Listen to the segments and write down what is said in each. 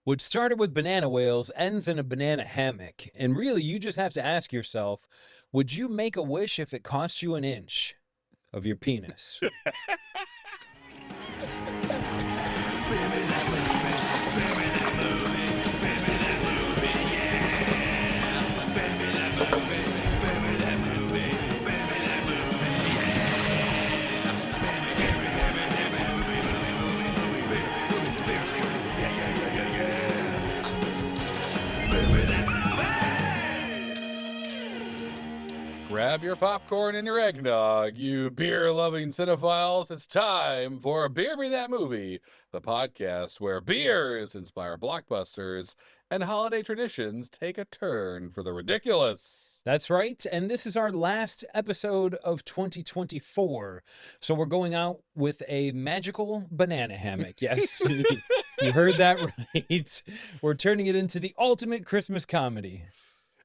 What started with banana whales ends in a banana hammock. And really, you just have to ask yourself, would you make a wish if it cost you an inch of your penis? Grab your popcorn and your eggnog, you beer-loving cinephiles. It's time for Beer Me That Movie, the podcast where beers inspire blockbusters and holiday traditions take a turn for the ridiculous. That's right. And this is our last episode of 2024. So we're going out with a magical banana hammock. Yes, you heard that right. We're turning it into the ultimate Christmas comedy.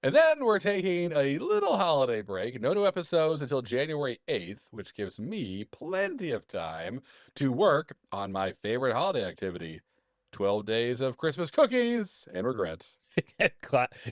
And then we're taking a little holiday break. No new episodes until January 8th, which gives me plenty of time to work on my favorite holiday activity, 12 days of Christmas cookies and regret.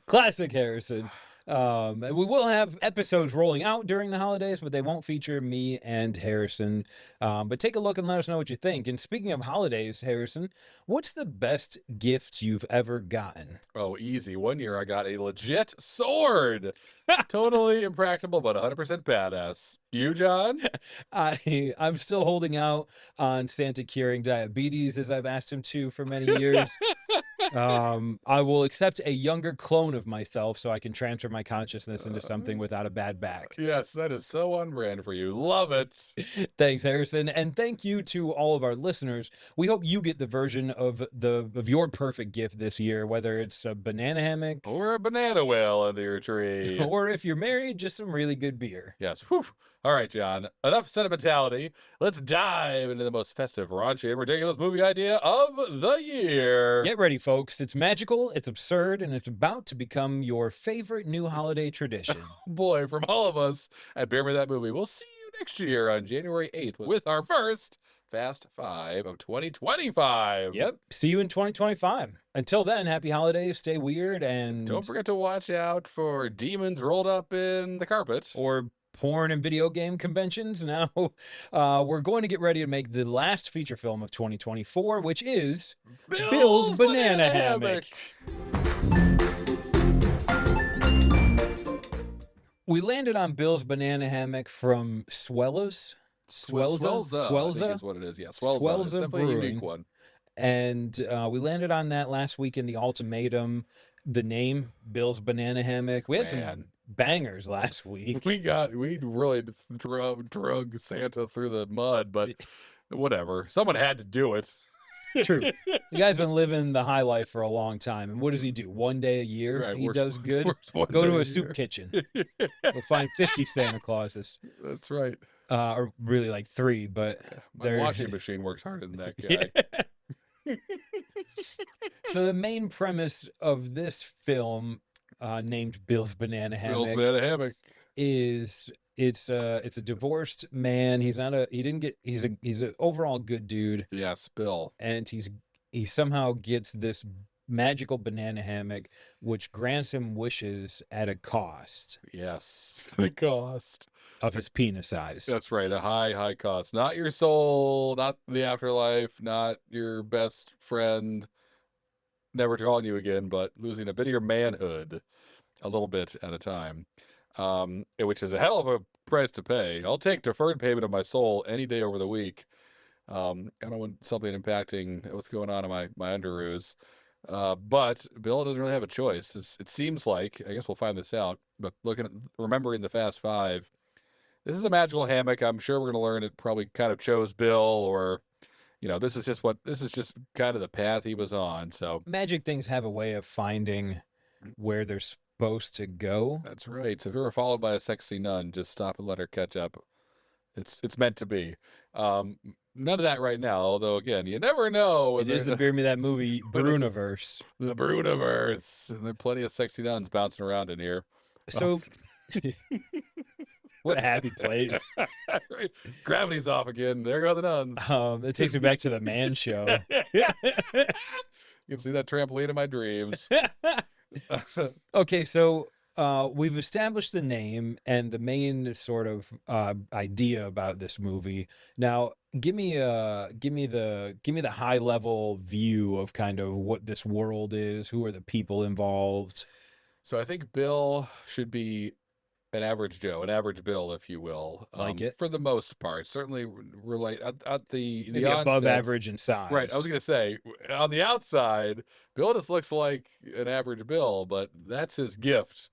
Classic Harrison. And we will have episodes rolling out during the holidays, but they won't feature me and Harrison. But take a look and let us know what you think. And speaking of holidays, Harrison, what's the best gift you've ever gotten? Oh, easy. One year I got a legit sword. Totally impractical, but 100% badass. You, John? I'm still holding out on Santa curing diabetes, as I've asked him to for many years. I will accept a younger clone of myself so I can transfer my consciousness into something without a bad back. Yes, that is so on brand for you. Love it. Thanks, Harrison. And thank you to all of our listeners. We hope you get the version of your perfect gift this year, whether it's a banana hammock or a banana whale under your tree. Or if you're married, just some really good beer. Yes. Whew. All right, John. Enough sentimentality. Let's dive into the most festive, raunchy, and ridiculous movie idea of the year. Get ready, folks. It's magical, it's absurd, and it's about to become your favorite new holiday tradition. Boy, from all of us at Bear Me That Movie, we'll see you next year on January 8th with our first Fast Five of 2025. Yep. See you in 2025. Until then, happy holidays, stay weird, and don't forget to watch out for demons rolled up in the carpet. Or porn and video game conventions. Now, we're going to get ready to make the last feature film of 2024, which is Bill's Banana Hammock. We landed on Bill's Banana Hammock from Swells'a. Swells'a, I think is what it is. Yeah, Swells'a. It's definitely Brewing. a unique one. And we landed on that last week in the ultimatum. The name, Bill's Banana Hammock. We had some bangers last week. We really drug Santa through the mud, but whatever. Someone had to do it. True. The guy's been living the high life for a long time. And what does he do? One day a year? Right, he does good. Go to a soup kitchen. You'll find 50 Santa Clauses. That's right. Or really like 3, but my washing machine works harder than that guy. So the main premise of this film, named Bill's Banana Hammock, is it's a divorced man. He's an overall good dude. Yes, Bill. And he somehow gets this magical banana hammock, which grants him wishes at a cost. Yes, the cost of his penis size. That's right, a high cost. Not your soul, not the afterlife, not your best friend, never calling you again, but losing a bit of your manhood a little bit at a time, which is a hell of a price to pay. I'll take deferred payment of my soul any day over the week. I don't want something impacting what's going on in my underoos. But Bill doesn't really have a choice. It seems like, I guess we'll find this out, but remembering the Fast Five, this is a magical hammock. I'm sure we're going to learn it probably kind of chose Bill, or, this is just kind of the path he was on. So magic things have a way of finding where they're supposed to go. That's right. So if you were followed by a sexy nun, just stop and let her catch up. It's meant to be. None of that right now, although, again, you never know. It is the Beer Me That Movie Brewniverse. The Brewniverse. And there are plenty of sexy nuns bouncing around in here. So, what a happy place. Right. Gravity's off again. There go the nuns. It takes me back to the Man Show. You can see that trampoline in my dreams. Okay, so we've established the name and the main sort of idea about this movie. Now, give me the high level view of kind of what this world is. Who are the people involved? So I think Bill should be an average Joe, an average Bill, if you will, Like it? for the most part. Certainly relate at the Maybe above onset. average in Right. I was size. gonna say on the outside, Bill just looks like an average Bill, but that's his gift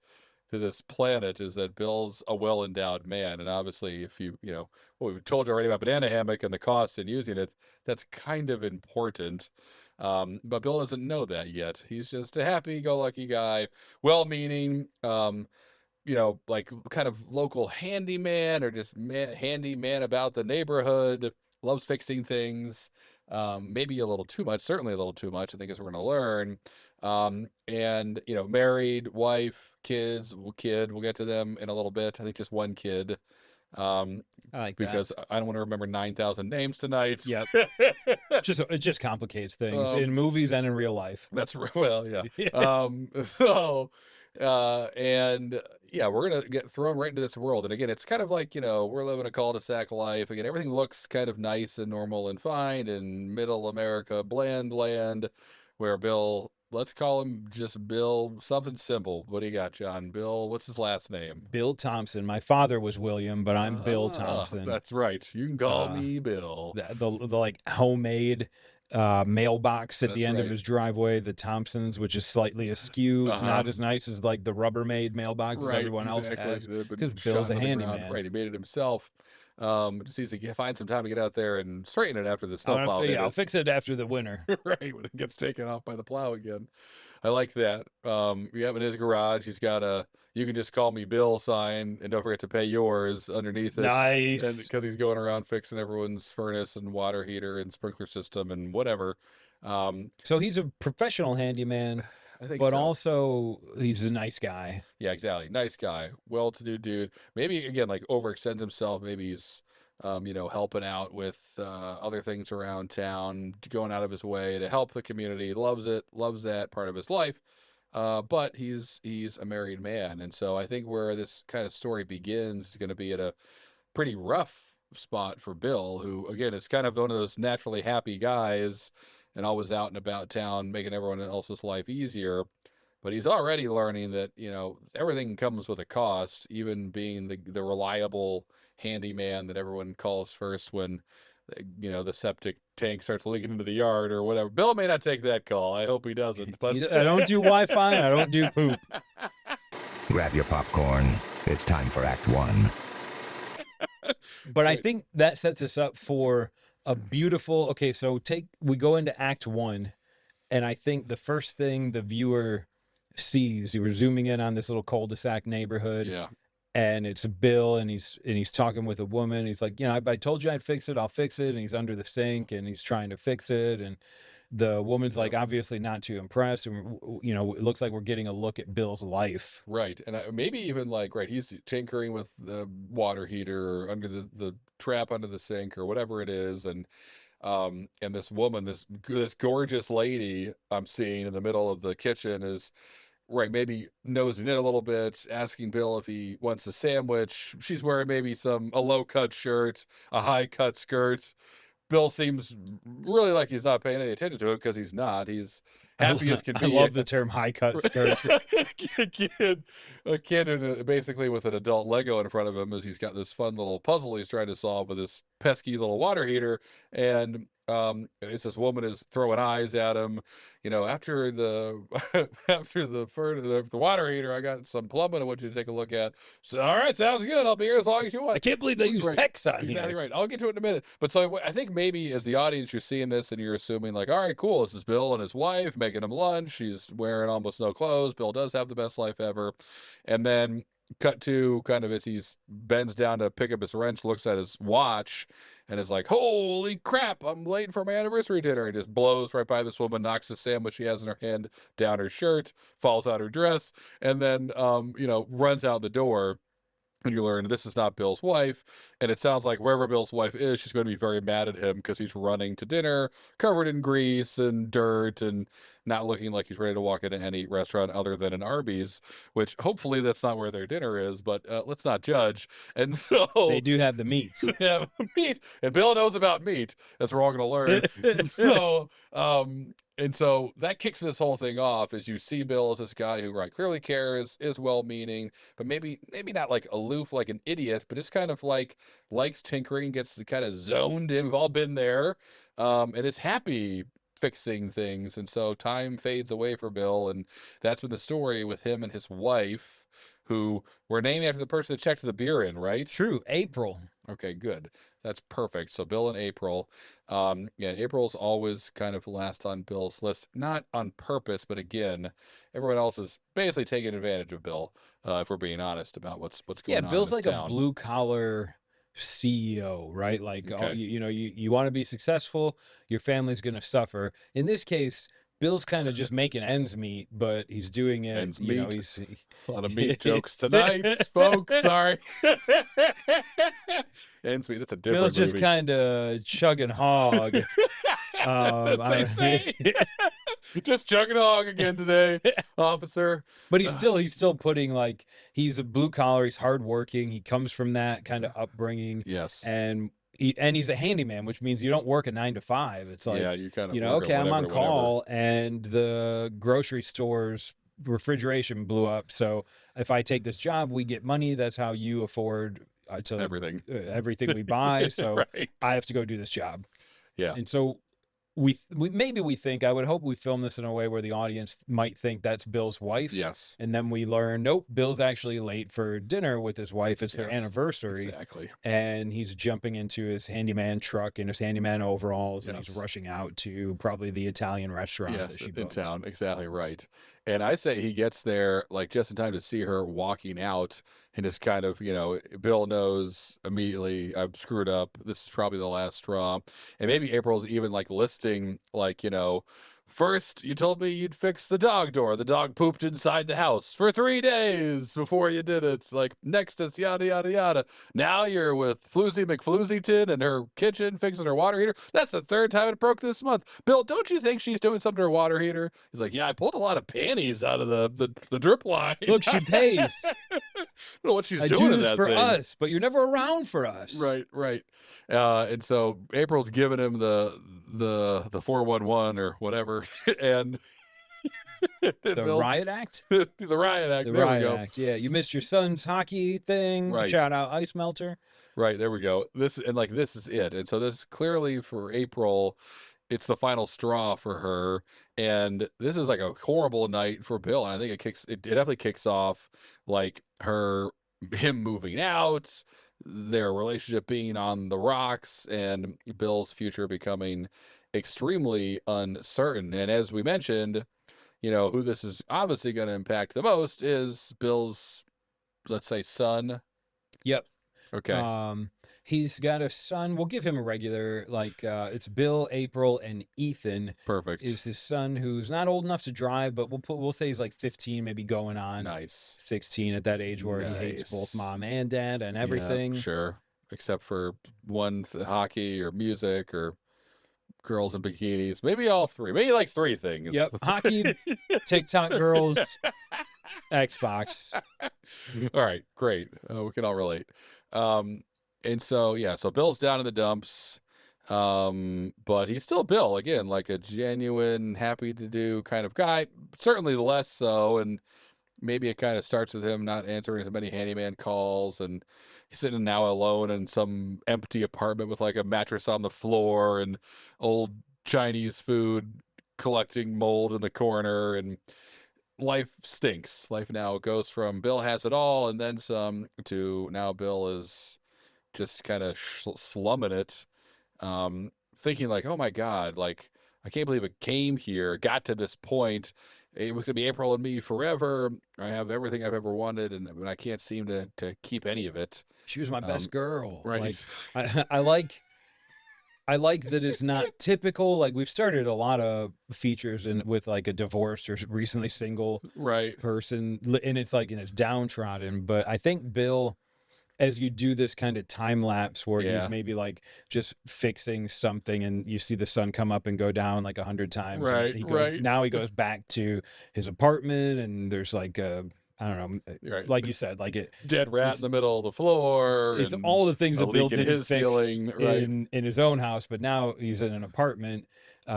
to this planet is that Bill's a well-endowed man. And obviously, if what we've told you already about Banana Hammock and the cost in using it, that's kind of important. But Bill doesn't know that yet. He's just a happy-go-lucky guy, well-meaning, like kind of local handyman or just handyman about the neighborhood, loves fixing things. Maybe a little too much, certainly a little too much, I think, as we're going to learn. And, married, wife, kids, kid, we'll get to them in a little bit. I think just one kid. Um, I like that. because I don't want to remember 9,000 names tonight. Yep. It just complicates things in Um, movies and in real life. well, yeah. And yeah, we're gonna get thrown right into this world. And again, it's kind of like, we're living a cul-de-sac life. Again, everything looks kind of nice and normal and fine in middle America, bland land, where Bill, let's call him just Bill, something simple. What do you got, John? Bill, what's his last name? Bill Thompson. My father was William, but I'm Bill Thompson. That's right. You can call Uh, me Bill. the like homemade mailbox at That's the end of right. his driveway, the Thompsons, which is slightly askew. It's not as nice as like the Rubbermaid mailbox as everyone else has, because Bill's a handyman. Right, he made it himself. Just needs to find some time to get out there and straighten it after the snowplow. I'll fix it after the winter. Right, when it gets taken off by the plow again. I like that. Yeah, in his garage, he's got a "You can just call me Bill" sign, and don't forget to pay yours underneath it. Nice. And because he's going around fixing everyone's furnace and water heater and sprinkler system and whatever. So he's a professional handyman, I think but so. also he's a nice guy. Yeah, exactly. Nice guy, well-to-do dude. Maybe again, like overextends himself. Maybe he's, helping out with other things around town, going out of his way to help the community. Loves it. Loves that part of his life. But he's a married man, and so I think where this kind of story begins is going to be at a pretty rough spot for Bill, who again is kind of one of those naturally happy guys and always out and about town, making everyone else's life easier. But he's already learning that, everything comes with a cost, even being the reliable handyman that everyone calls first when, the septic tank starts leaking into the yard or whatever. Bill may not take that call. I hope he doesn't. But I don't do Wi-Fi. I don't do poop. Grab your popcorn. It's time for Act One. But I think that sets us up for a beautiful. Okay, so we go into Act One, and I think the first thing the viewer sees, you were zooming in on this little cul-de-sac neighborhood, yeah, and it's Bill, and he's talking with a woman. He's like, I told you I'd fix it. I'll fix it. And he's under the sink, and he's trying to fix it, and the woman's like obviously not too impressed, and it looks like we're getting a look at Bill's life. right. And maybe even like, right, he's tinkering with the water heater or under the trap under the sink or whatever it is. And this woman, this gorgeous lady I'm seeing in the middle of the kitchen is, right, maybe nosing in a little bit, asking Bill if he wants a sandwich. She's wearing maybe a low-cut shirt, a high-cut skirt. Bill seems really like he's not paying any attention to it, because he's not. He's happy as can be. I love the term high-cut skirt. a kid basically with an adult Lego in front of him, as he's got this fun little puzzle he's trying to solve with this pesky little water heater. And it's this woman is throwing eyes at him. After the the water heater, I got some plumbing I want you to take a look at. So, all right, sounds good. I'll be here as long as you want. I can't believe they use PEX on Exactly here. right. I'll get to it in a minute. But so I think maybe as the audience, you're seeing this and you're assuming like, all right, cool. This is Bill and his wife making him lunch. She's wearing almost no clothes. Bill does have the best life ever. And then cut to kind of as he's bends down to pick up his wrench, looks at his watch and is like, holy crap, I'm late for my anniversary dinner. He just blows right by this woman, knocks the sandwich she has in her hand down her shirt, falls out her dress, and then, runs out the door. And you learn this is not Bill's wife. And it sounds like wherever Bill's wife is, she's going to be very mad at him because he's running to dinner covered in grease and dirt and not looking like he's ready to walk into any restaurant other than an Arby's, which hopefully that's not where their dinner is, but let's not judge. And so They do have the meat. they have meat, and Bill knows about meat. That's where we're all going to learn. And so that kicks this whole thing off as you see Bill as this guy who clearly cares, is well-meaning, but maybe not like aloof like an idiot, but just kind of like likes tinkering, gets kind of zoned in. We've all been there, and is happy fixing things. And so time fades away for Bill, and that's been the story with him and his wife, who were named after the person that checked the beer in, right? True. April. Okay, good. That's perfect. So Bill and April. April's always kind of last on Bill's list, not on purpose, but again, everyone else is basically taking advantage of Bill, if we're being honest about what's going on. Yeah, Bill's in like this a town. blue collar CEO, right? Like, Okay. you want to be successful, your family's going to suffer. In this case, Bill's kind of just making ends meet, but he's doing it. Ends You know, meet. he's A lot of meat jokes tonight, folks. Sorry. Ends meet. That's a different Bill's just movie. kind of chugging hog. As they say. Just chugging hog again today, officer. But he's still putting like he's a blue collar. He's hardworking. He comes from that kind of upbringing. Yes. And he's a handyman, which means you don't work a 9 to 5. It's like, yeah, you kind of okay, I'm on call, and the grocery store's refrigeration blew up. So if I take this job, we get money. That's how you afford everything we buy. So right. I have to go do this job. Yeah. And so we think, I would hope we film this in a way where the audience might think that's Bill's wife. Yes. And then we learn, nope, Bill's actually late for dinner with his wife. It's their Yes, anniversary. Exactly. And he's jumping into his handyman truck and his handyman overalls, and Yes. he's rushing out to probably the Italian restaurant that Yes, she in booked. town. Exactly right. And I say he gets there like just in time to see her walking out, and is kind of, Bill knows immediately, I've screwed up. This is probably the last straw. And maybe April's even like listing, like, first you told me you'd fix the dog door. The dog pooped inside the house for 3 days before you did it. Like, next is yada, yada, yada. Now you're with Floozy McFloozyton in her kitchen fixing her water heater. That's the 3rd time it broke this month. Bill, don't you think she's doing something to her water heater? He's like, yeah, I pulled a lot of panties out of the drip line. Look, she pays. I don't know what she's I doing do in this that for thing. us, but you're never around for us. Right. And so April's giving him the 411 or whatever, and The riot act? the riot act. The There riot we go. act. Yeah, you missed your son's hockey thing. Right. Shout out Ice Melter. Right, there we go. This is it. And so this clearly for April, it's the final straw for her. And this is like a horrible night for Bill. And I think it definitely kicks off like him moving out, their relationship being on the rocks, and Bill's future becoming extremely uncertain. And as we mentioned, who this is obviously going to impact the most is Bill's, let's say, son. Yep. Okay. He's got a son. We'll give him a regular, it's Bill, April, and Ethan Perfect. is his son, who's not old enough to drive, but we'll say he's like 15, maybe going on Nice. 16 at that age where he hates both Nice. mom and dad and everything. Yeah, sure. Except for hockey or music or girls in bikinis. Maybe all three. Maybe he likes 3 things. Yep. Hockey, TikTok girls, Xbox. All right, great. We can all relate. And so Bill's down in the dumps, but he's still Bill, again, like a genuine, happy to do kind of guy. Certainly less so, and maybe it kind of starts with him not answering as many handyman calls, and he's sitting now alone in some empty apartment with like a mattress on the floor and old Chinese food collecting mold in the corner, and life stinks. Life now goes from Bill has it all and then some to now Bill is just kind of slumming it, thinking like, oh my God, like, I can't believe it came here, got to this point. It was going to be April and me forever. I have everything I've ever wanted, and I can't seem to keep any of it. She was my best girl. Right. Like, I like that it's not typical. Like, we've started a lot of features with like a divorced or recently single Right. person, and it's like, and it's downtrodden. But I think Bill as you do this kind of time lapse where Yeah. he's maybe like just fixing something and you see the sun come up and go down like 100 times. And Right, he goes, right. now he goes back to his apartment and there's like I don't know, Right. like you said, like Dead rat it's- in the middle of the floor. it's and all the things a that Bill leak in didn't his fix ceiling, right. in his own house, but now he's in an apartment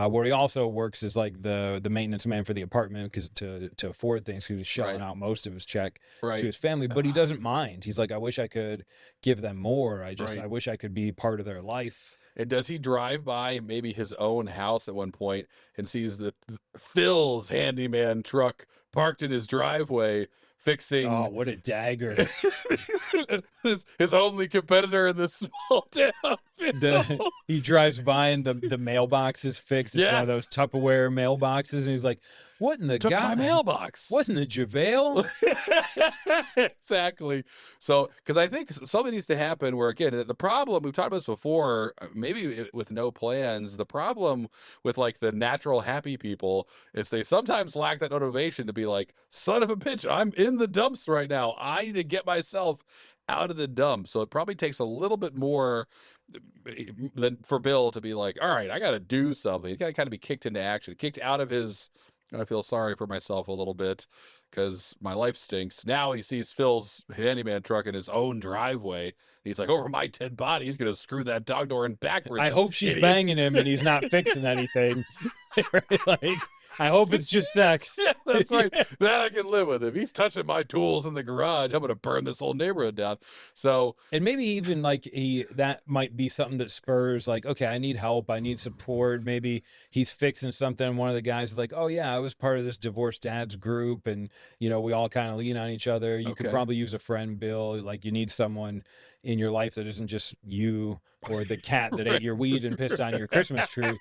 where he also works as like the maintenance man for the apartment because to afford things, he was shelling Right. out most of his check Right. to his family, but he doesn't mind. He's like, I wish I could give them more. Right. I wish I could be part of their life. And does he drive by maybe his own house at one point and sees the Phil's handyman truck parked in his driveway fixing Oh, what a dagger! his only competitor in this small town? He drives by and the mailbox is fixed. It's one of those Yes. Tupperware mailboxes, and he's like, "What in the Took my god? mailbox. What in the JaVale?" Exactly. So, because I think something needs to happen where, again, the problem, we've talked about this before, maybe with no plans, the problem with like the natural happy people is they sometimes lack that motivation to be like, son of a bitch, I'm in the dumps right now. I need to get myself out of the dump. So it probably takes a little bit more than for Bill to be like, all right, I got to do something. He got to kind of be kicked into action, kicked out of his. I feel sorry for myself a little bit because my life stinks. Now he sees Phil's handyman truck in his own driveway. He's like, over my dead body, he's going to screw that dog door in backwards. I hope she's idiot. banging him and he's not fixing anything. Like, I hope it's just sex. Yeah, that's right. That I can live with. If he's touching my tools in the garage, I'm going to burn this whole neighborhood down. So, And maybe even like that might be something that spurs like, okay, I need help, I need support. Maybe he's fixing something. And one of the guys is like, oh yeah, I was part of this divorced dads group, and we all kind of lean on each other. You could Okay. probably use a friend, Bill. Like you need someone in your life that isn't just you or the cat that ate your weed and pissed on your Christmas tree.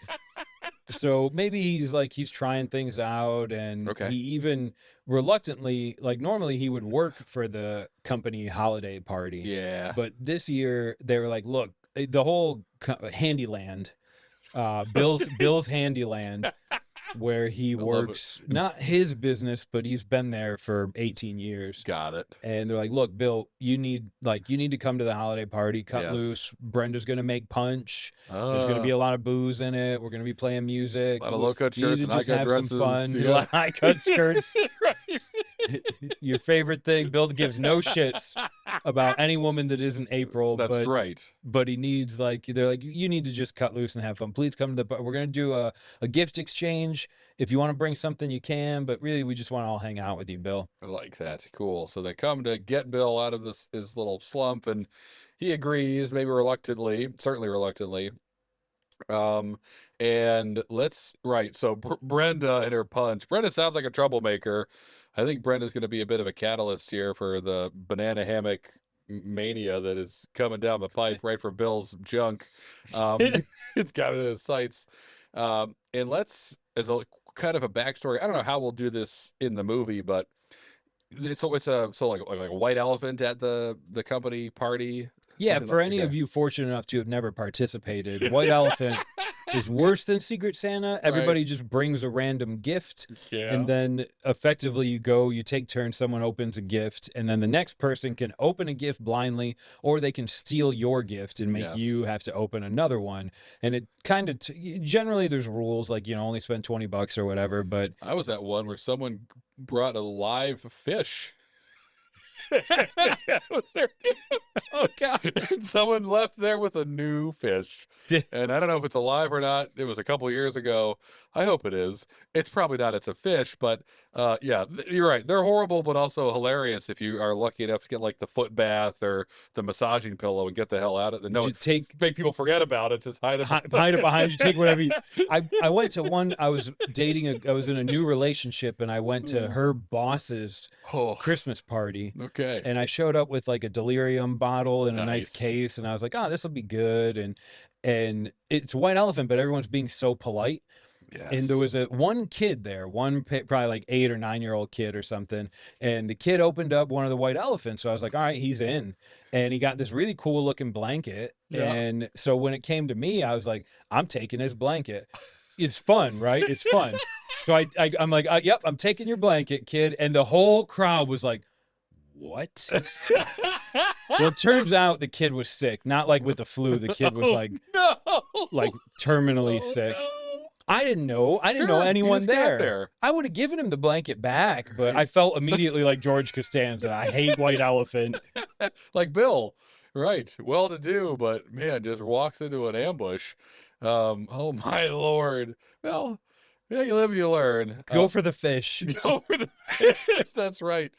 So maybe he's trying things out, and Okay. he even reluctantly, like normally he would work for the company holiday party. yeah. But this year they were like, look, the whole Handyland, Bill's Handyland, where he love it. works, not his business, but he's been there for 18 years. Got it. And they're like, look, Bill, you need to come to the holiday party, cut Yes. loose. Brenda's going to make punch. There's going to be a lot of booze in it. We're going to be playing music. a lot of low-cut You need shirts to and just high-cut have dresses. some fun. Yeah. High-cut skirts. Right. Your favorite thing. Bill gives no shits about any woman that isn't April. That's right. But he needs they're like, you need to just cut loose and have fun. Please come to we're going to do a gift exchange. If you want to bring something, you can. But really, we just want to all hang out with you, Bill. I like that. Cool. So they come to get Bill out of his little slump, and he agrees, maybe reluctantly, certainly reluctantly. And so Brenda and her punch. Brenda sounds like a troublemaker. I think Brenda's going to be a bit of a catalyst here for the banana hammock mania that is coming down the pipe right for Bill's junk. It's got it in his sights. And as a kind of a backstory, I don't know how we'll do this in the movie, but it's like a white elephant at the company party. Yeah, Something for like- any okay. of you fortunate enough to have never participated, White Elephant is worse than Secret Santa. Everybody just brings a random gift, Yeah. and then effectively you take turns, someone opens a gift, and then the next person can open a gift blindly, or they can steal your gift and make Yes. you have to open another one. And it kind of, generally there's rules, like, only spend $20 or whatever, but I was at one where someone brought a live fish. That was their gift. oh God. And someone left there with a new fish. And I don't know if it's alive or not. It was a couple years ago. I hope it is. It's probably not. It's a fish, but yeah, you're right. They're horrible, but also hilarious if you are lucky enough to get like the foot bath or the massaging pillow and get the hell out of it. No, make people forget about it. Just hide it. Hide it behind you. Take whatever you. I went to one. I was I was in a new relationship, and I went to her boss's Oh, Christmas party. okay. And I showed up with like a delirium bottle in a nice Nice. case, and I was like, oh, this will be good. And it's White Elephant, but everyone's being so polite. Yes. And there was one kid there, probably like 8 or 9-year-old kid or something. And the kid opened up one of the White Elephants. So I was like, all right, he's in. And he got this really cool looking blanket. Yeah. And so when it came to me, I was like, I'm taking his blanket. It's fun, right? It's fun. So I'm like, yep, I'm taking your blanket, kid. And the whole crowd was like, what? Well, it turns out the kid was sick, not like with the flu. The kid was like terminally sick. No. I didn't know. I didn't know Sure, he anyone just got there. there. I would have given him the blanket back, but I felt immediately like George Costanza. I hate White Elephant. Like Bill, right? Well to do, but man, just walks into an ambush. Oh my lord. Well, yeah, you live, you learn. Go for the fish. Go for the fish. That's right.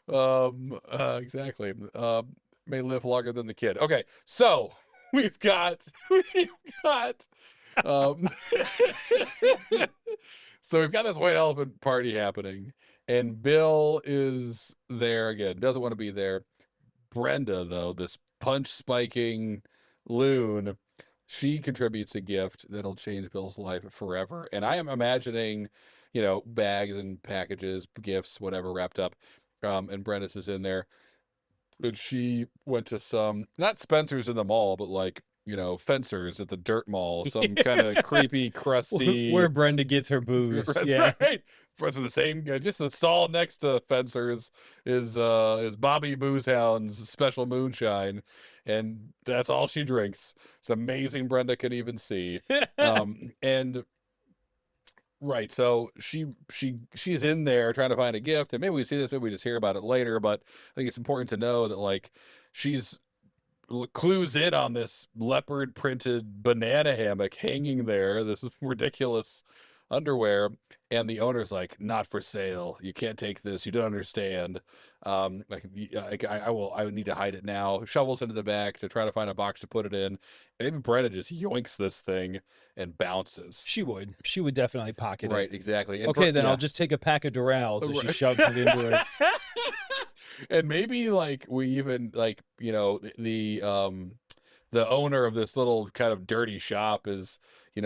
Exactly. May live longer than the kid. Okay, so we've got um so we've got this white elephant party happening, and Bill is there again. Doesn't want to be there. Brenda, though, this punch spiking loon, she contributes a gift that'll change Bill's life forever. And I am imagining, bags and packages, gifts, whatever, wrapped up. And Brenda's is in there. And she went to some, not Spencer's in the mall, but like, Fencers at the dirt mall, some kind of creepy, crusty. Where Brenda gets her booze. That's Yeah. right. For the same, just the stall next to Fencers is Bobby Boozehound's special moonshine, and that's all she drinks. It's amazing. Brenda can even see. And right, so she's in there trying to find a gift, and maybe we see this, maybe we just hear about it later. But I think it's important to know that like she's clues in on this leopard printed banana hammock hanging there, this ridiculous underwear, and the owner's like, not for sale, you can't take this, you don't understand. I would need to hide it now. Shovels into the back to try to find a box to put it in. Maybe Brenda just yoinks this thing and bounces. She would definitely pocket it. Right, exactly. And okay, then I'll just take a pack of Duralls as she shoves it into it. And maybe like we even like, the owner of this little kind of dirty shop is,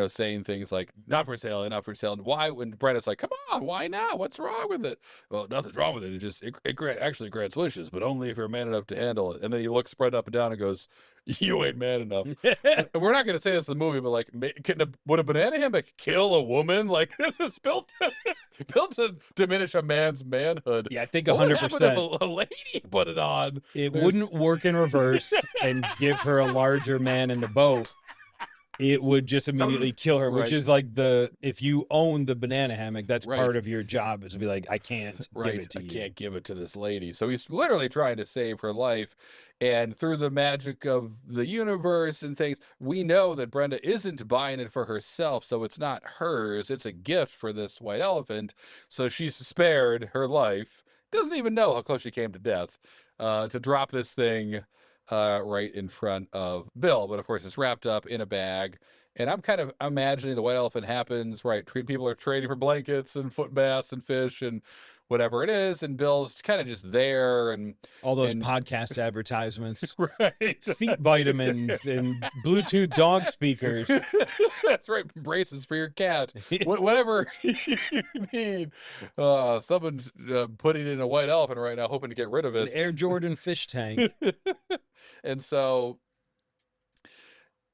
saying things like, not for sale, not for sale. And why, when Brenda's like, come on, why not? What's wrong with it? Well, nothing's wrong with it. It actually grants wishes, but only if you're man enough to handle it. And then he looks spread up and down and goes, you ain't man enough. And we're not going to say this in the movie, but like, would a banana hammock kill a woman? Like, this is built to diminish a man's manhood. Yeah, I think 100%. What would happen if a lady put it on? It wouldn't work in reverse and give her a larger man in the boat. It would just immediately kill her, which is like if you own the banana hammock, that's part of your job, is to be like, I can't give it to you. I can't give it to this lady. So he's literally trying to save her life. And through the magic of the universe and things, we know that Brenda isn't buying it for herself. So it's not hers. It's a gift for this white elephant. So she's spared her life. Doesn't even know how close she came to death, to drop this thing right in front of Bill. But of course, it's wrapped up in a bag. And I'm kind of imagining the white elephant happens, right? People are trading for blankets and foot baths and fish and whatever it is. And Bill's kind of just there. And all those podcast advertisements, right? Feet vitamins and Bluetooth dog speakers. That's right. Braces for your cat. Whatever you need. Someone's putting in a white elephant right now, hoping to get rid of it. An Air Jordan fish tank. And so,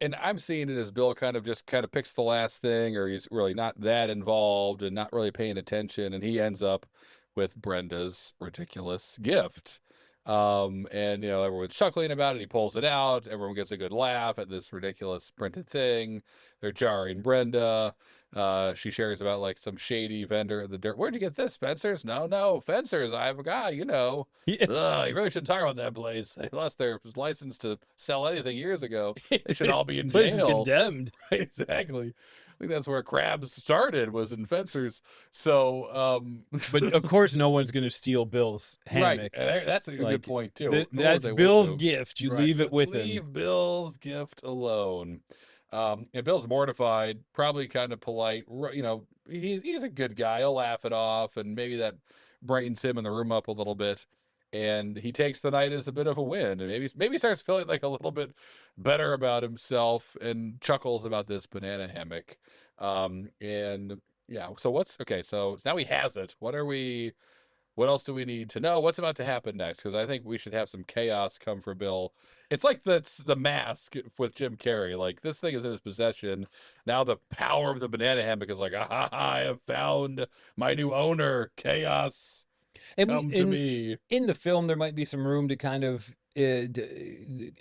and I'm seeing it as Bill kind of picks the last thing, or he's really not that involved and not really paying attention. And he ends up with Brenda's ridiculous gift. And, everyone's chuckling about it. He pulls it out. Everyone gets a good laugh at this ridiculous printed thing. They're jarring Brenda. She shares about like some shady vendor at the dirt. Where'd you get this, Spencer's? No, Fencers. I have a guy, Yeah. You really shouldn't talk about that place. They lost their license to sell anything years ago. They should all be in Place jail. condemned. Right, exactly. I think that's where Krabs started, was in Fencers. So, but of course, no one's going to steal Bill's hammock. Right. That's a good point too. That's Bill's gift. You leave it with him. Leave Bill's gift alone. And Bill's mortified, probably kind of polite. He's a good guy. He'll laugh it off, and maybe that brightens him in the room up a little bit. And he takes the night as a bit of a win, and maybe starts feeling like a little bit better about himself, and chuckles about this banana hammock. And yeah, so so now he has it. What else do we need to know? What's about to happen next? Because I think we should have some chaos come for Bill. It's like that's The Mask with Jim Carrey. Like, this thing is in his possession. Now the power of the banana hammock is like, I have found my new owner. Chaos. And Come to me. in the film, there might be some room to kind of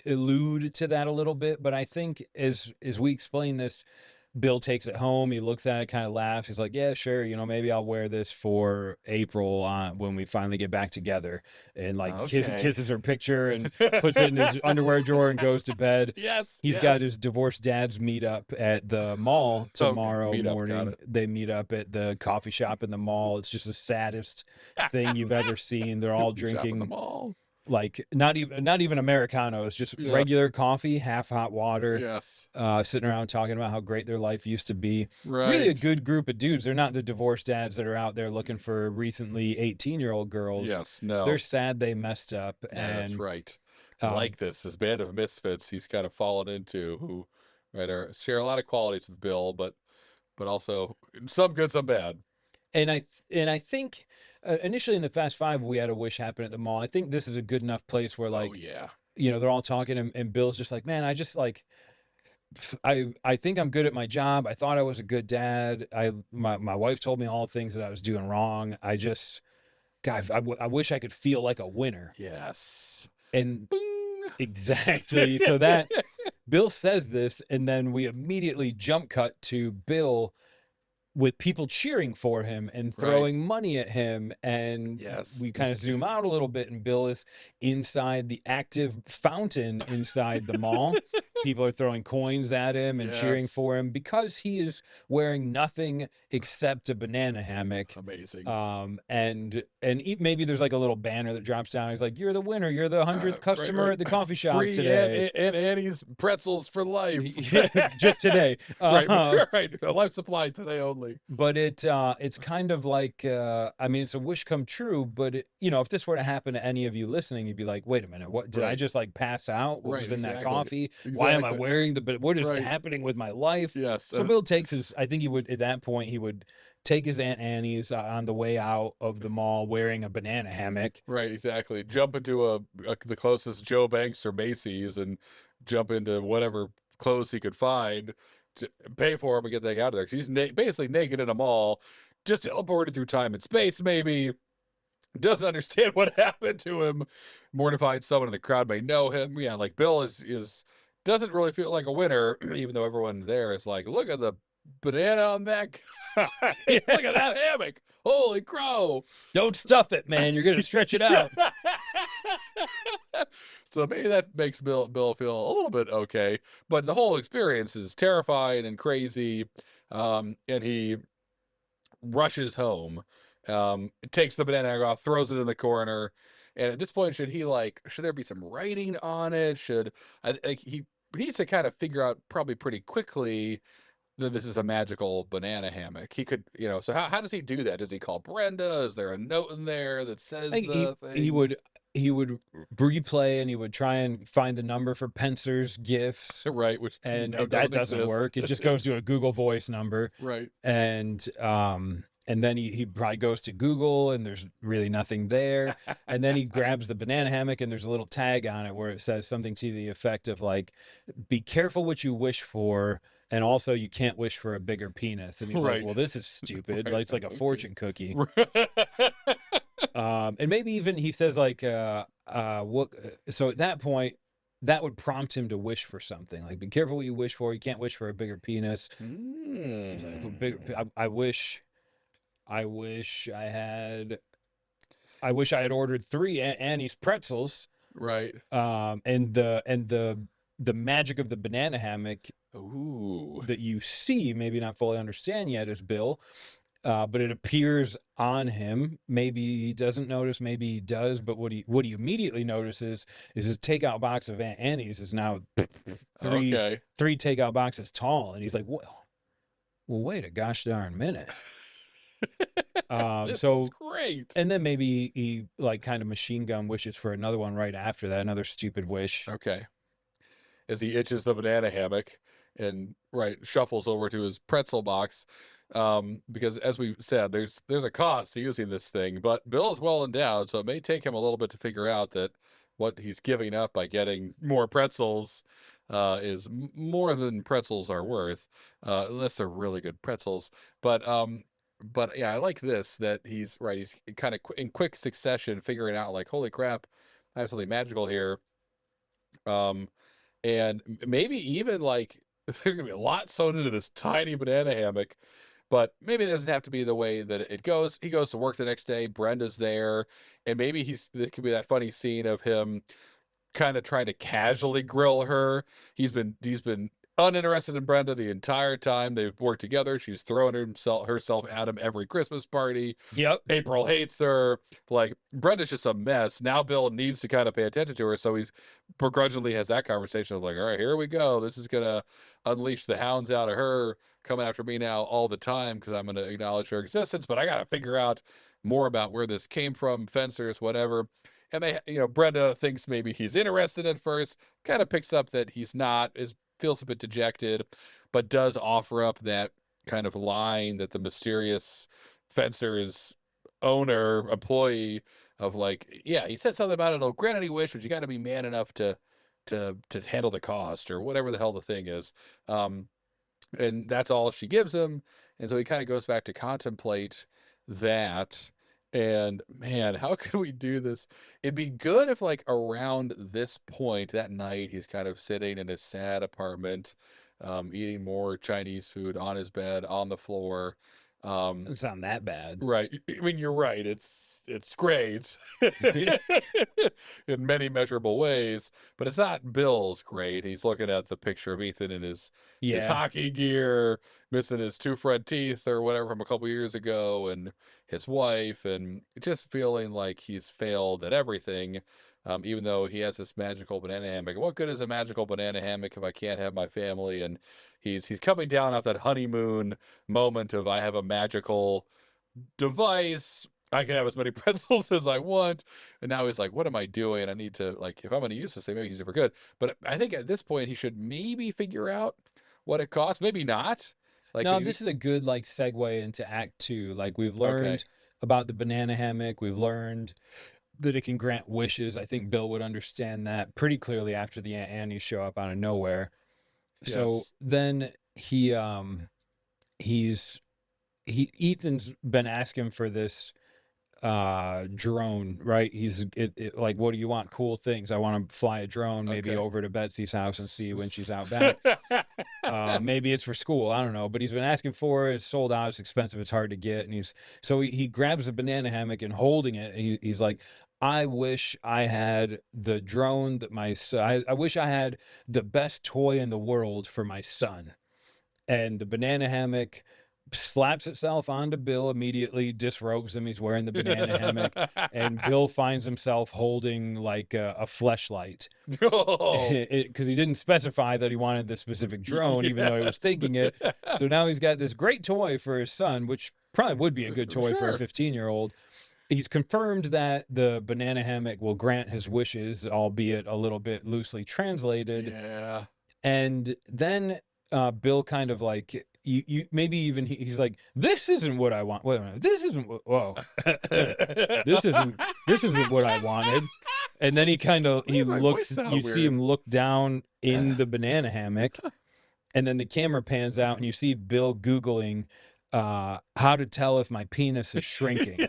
allude to that a little bit, but I think as we explain this, Bill takes it home. He looks at it, kind of laughs. He's like, "Yeah, sure. Maybe I'll wear this for April when we finally get back together." And like Okay. kisses her picture and puts it in his underwear drawer and goes to bed. Yes. He's got his divorced dad's meet up at the mall tomorrow meet up, got morning. it. They meet up at the coffee shop in the mall. It's just the saddest thing you've ever seen. They're all Shop in the drinking mall. like not even Americano. It's just Yeah. regular coffee, half hot water. Yes. Sitting around talking about how great their life used to be. Right. Really a good group of dudes. They're not the divorced dads that are out there looking for recently 18-year-old girls. Yes. No. They're sad they messed up. Yeah, And that's right. Like this band of misfits he's kind of fallen into, who share a lot of qualities with Bill, but also some good, some bad. And I think initially in the Fast Five we had a wish happen at the mall. I think this is a good enough place where like Oh yeah. they're all talking and Bill's just like, man, I just like I think I'm good at my job. I thought I was a good dad. My wife told me all the things that I was doing wrong. I just God, I wish I could feel like a winner. Yes. And Bing. exactly. So that Bill says this, and then we immediately jump cut to Bill with people cheering for him and throwing money at him. And Yes. we kind of zoom out a little bit, and Bill is inside the active fountain inside the mall. People are throwing coins at him and cheering Yes. for him because he is wearing nothing except a banana hammock. Amazing. And maybe there's like a little banner that drops down. He's like, "You're the winner. You're the 100th customer right. at the coffee shop Free today." and Annie's pretzels for life. Just today. Right. A life supply today only. But it's kind of like I mean, it's a wish come true. But if this were to happen to any of you listening, you'd be like, "Wait a minute, what did I just like pass out? What was in that coffee? Why am I wearing what is happening with my life?" Yes. So Bill takes I think he would at that point he would take his Aunt Annie's on the way out of the mall wearing a banana hammock. Right, exactly. Jump into the closest Joe Banks or Macy's and jump into whatever clothes he could find to pay for him and get the heck out of there. 'Cause he's basically naked in a mall, just teleported through time and space, maybe. Doesn't understand what happened to him. Mortified someone in the crowd may know him. Yeah, like Bill is doesn't really feel like a winner, even though everyone there is like, look at the banana on that. Look at that hammock. Holy crow. Don't stuff it, man. You're gonna stretch it out. So maybe that makes Bill feel a little bit okay, but the whole experience is terrifying and crazy. And he rushes home, takes the banana off, throws it in the corner. And at this point, should there be some writing on it? He needs to kind of figure out probably pretty quickly that this is a magical banana hammock. He could, so how does he do that? Does he call Brenda? Is there a note in there that says I think the thing? he would replay and he would try and find the number for Pencer's gifts. Right, which and that doesn't work. It just goes to a Google Voice number. Right. And then he probably goes to Google and there's really nothing there. And then he grabs the banana hammock and there's a little tag on it where it says something to the effect of like, be careful what you wish for. And also you can't wish for a bigger penis. And he's like, well, this is stupid. Like, it's like a fortune cookie. And maybe even he says like, what? So at that point, that would prompt him to wish for something. Like, be careful what you wish for. You can't wish for a bigger penis. He's like, I wish I had ordered 3 Annie's pretzels. Right. And the magic of the banana hammock that you see, maybe not fully understand yet, is Bill. But it appears on him. Maybe he doesn't notice, maybe he does. But what he immediately notices is his takeout box of Aunt Annie's is now three takeout boxes tall, and he's like, well, wait a gosh darn minute. This is great. And then maybe he like kind of machine gun wishes for another one right after that, another stupid wish. Okay. As he itches the banana hammock and shuffles over to his pretzel box. Because as we said, there's a cost to using this thing, but Bill is well endowed, so it may take him a little bit to figure out that what he's giving up by getting more pretzels is more than pretzels are worth, unless they're really good pretzels. But But yeah, I like this, that he's right. He's kind of in quick succession figuring out like, holy crap, I have something magical here. Um, and maybe even like there's gonna be a lot sewn into this tiny banana hammock, but maybe it doesn't have to be the way that it goes. He goes to work the next day. Brenda's there, and maybe there could be that funny scene of him kind of trying to casually grill her. He's been uninterested in Brenda the entire time they've worked together. She's throwing herself at him every Christmas party. Yep. April hates her. Like, Brenda's just a mess. Now Bill needs to kind of pay attention to her, so he's begrudgingly has that conversation of like, all right, here we go. This is gonna unleash the hounds out of her, coming after me now all the time because I'm gonna acknowledge her existence, but I gotta figure out more about where this came from, fencers, whatever. And Brenda thinks maybe he's interested at first, kind of picks up that he's not, feels a bit dejected, but does offer up that kind of line that the mysterious fencer's employee of like, yeah, he said something about it'll grant any wish, but you got to be man enough to handle the cost or whatever the hell the thing is. And that's all she gives him. And so he kind of goes back to contemplate that. And man, how could we do this? It'd be good if like around this point that night, he's kind of sitting in his sad apartment, eating more Chinese food on his bed, on the floor. Doesn't sound that bad. Right. I mean, you're right. It's great in many measurable ways, but it's not Bill's great. He's looking at the picture of Ethan in his hockey gear, missing his two front teeth or whatever from a couple years ago, and his wife, and just feeling like he's failed at everything. Even though he has this magical banana hammock. What good is a magical banana hammock if I can't have my family? And he's coming down off that honeymoon moment of I have a magical device. I can have as many pretzels as I want. And now he's like, what am I doing? I need to, like, if I'm going to use this thing, maybe use it for good. But I think at this point, he should maybe figure out what it costs. Maybe not. Like, No, this is a good like segue into Act 2. Like we've learned Okay. about the banana hammock. We've learned that it can grant wishes. I think Bill would understand that pretty clearly after the Aunt Annie's show up out of nowhere. So Yes. then Ethan's been asking for this drone, right? Like, what do you want? Cool things. I want to fly a drone maybe Okay. over to Betsy's house and see when she's out back. Maybe it's for school. I don't know, but he's been asking for it. It's sold out. It's expensive. It's hard to get. And he grabs a banana hammock and holding it. He's like, I wish I had the drone that my son, I wish I had the best toy in the world for my son. And the banana hammock slaps itself onto Bill immediately, disrobes him. He's wearing the banana hammock, and Bill finds himself holding like a fleshlight because he didn't specify that he wanted the specific drone, even though he was thinking it. So now he's got this great toy for his son, which probably would be a good toy for a 15-year-old. He's confirmed that the banana hammock will grant his wishes, albeit a little bit loosely translated. Yeah. And then Bill kind of like you maybe even he's like, this isn't what I want. Wait a minute, this isn't what, whoa, this isn't what I wanted. And then he looks. You see him look down in the banana hammock, and then the camera pans out, and you see Bill Googling how to tell if my penis is shrinking.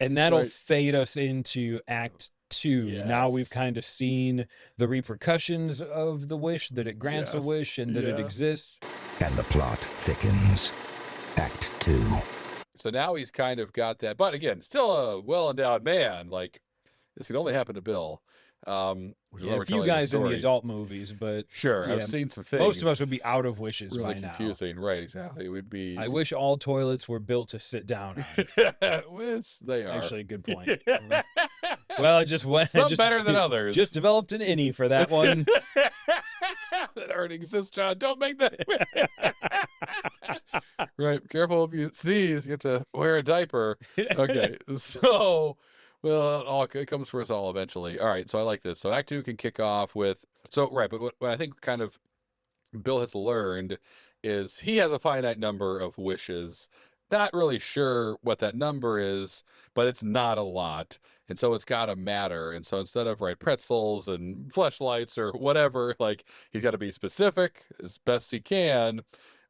And that'll fade us into Act 2. Yes. Now we've kind of seen the repercussions of the wish, that it grants a wish and that it exists. And the plot thickens. Act 2. So now he's kind of got that, but again, still a well-endowed man. Like, this could only happen to Bill. Which is A few guys in the adult movies, but sure, I've seen some things. Most of us would be out of wishes really by now. confusing, right? Exactly. It would be. I wish all toilets were built to sit down on. Which they are. Actually, a good point. Well, it just went. Some better than others. Just developed an innie for that one. That already exists, John. Don't make that. Right. Careful if you sneeze. You have to wear a diaper. Okay. So. Well, it comes for us all eventually. All right, so I like this. So Act 2 can kick off with but what I think kind of Bill has learned is he has a finite number of wishes. Not really sure what that number is, but it's not a lot, and so it's got to matter. And so instead of pretzels and fleshlights or whatever, like he's got to be specific as best he can.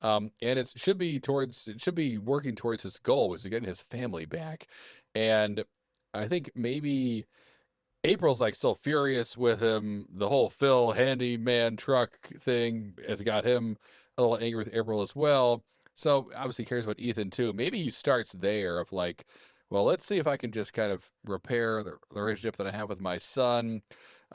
And it should be working towards his goal, which is getting his family back. And I think maybe April's like still furious with him. The whole Phil handyman truck thing has got him a little angry with April as well. So obviously he cares about Ethan too. Maybe he starts there of like, well, let's see if I can just kind of repair the relationship that I have with my son.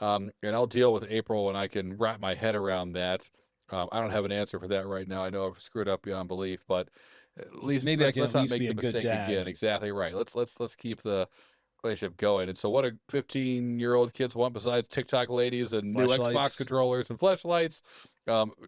And I'll deal with April when I can wrap my head around that. I don't have an answer for that right now. I know I've screwed up beyond belief, but at least Maybe I can let's at not least make be the a good mistake dad. again. Exactly right. Let's keep the relationship going. And so what do 15-year-old kids want besides TikTok ladies and new Xbox Fleshlights. controllers and fleshlights?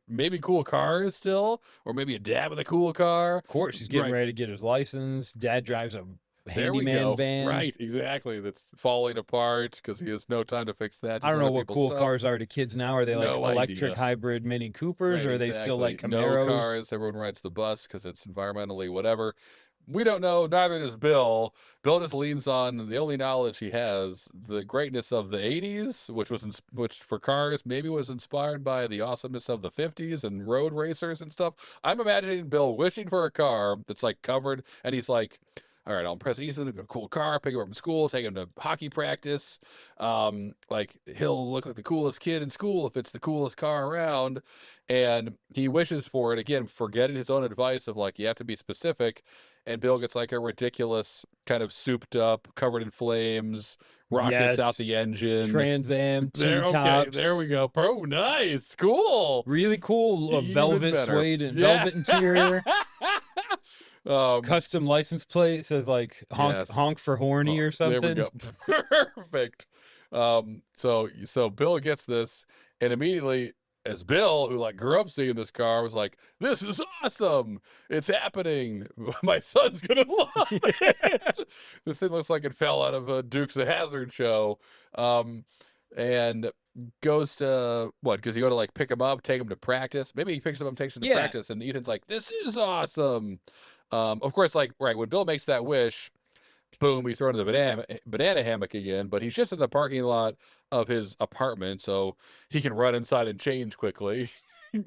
Maybe cool cars still, or maybe a dad with a cool car. Of course, he's getting Right. ready to get his license. Dad drives a There we handyman go. van. Right, exactly. That's falling apart because he has no time to fix that. I don't Just know other what people's cool stuff. cars are to kids now. Are they like No electric idea. hybrid Mini Coopers, Right, or are they still like exactly. Camaros? No cars. Everyone rides the bus because it's environmentally whatever. We don't know. Neither does Bill. Bill just leans on the only knowledge he has, the greatness of the 80s, which for cars maybe was inspired by the awesomeness of the 50s and road racers and stuff. I'm imagining Bill wishing for a car that's like covered, and he's like, all right, I'll impress Ethan, a cool car, pick him up from school, take him to hockey practice. Like he'll look like the coolest kid in school if it's the coolest car around. And he wishes for it, again, forgetting his own advice of like, you have to be specific. And Bill gets like a ridiculous kind of souped up, covered in flames, rockets out Yes. the engine. Trans Am, There, T-tops. okay, there we go. Oh, nice. Cool. Really cool Even velvet better. suede and Yeah. velvet interior. Custom license plate says like honk Yes. honk for horny or something. There we go. Perfect. So Bill gets this, and immediately, as Bill, who like grew up seeing this car, was like, "This is awesome! It's happening! My son's gonna love it!" This thing looks like it fell out of a Dukes of Hazzard show, and goes to what? Because you go to like pick him up, take him to practice. Maybe he picks him up, takes him to Yeah. practice, and Ethan's like, "This is awesome!" Of course, like right when Bill makes that wish, boom, he's thrown into the banana hammock again, but he's just in the parking lot of his apartment, so he can run inside and change quickly.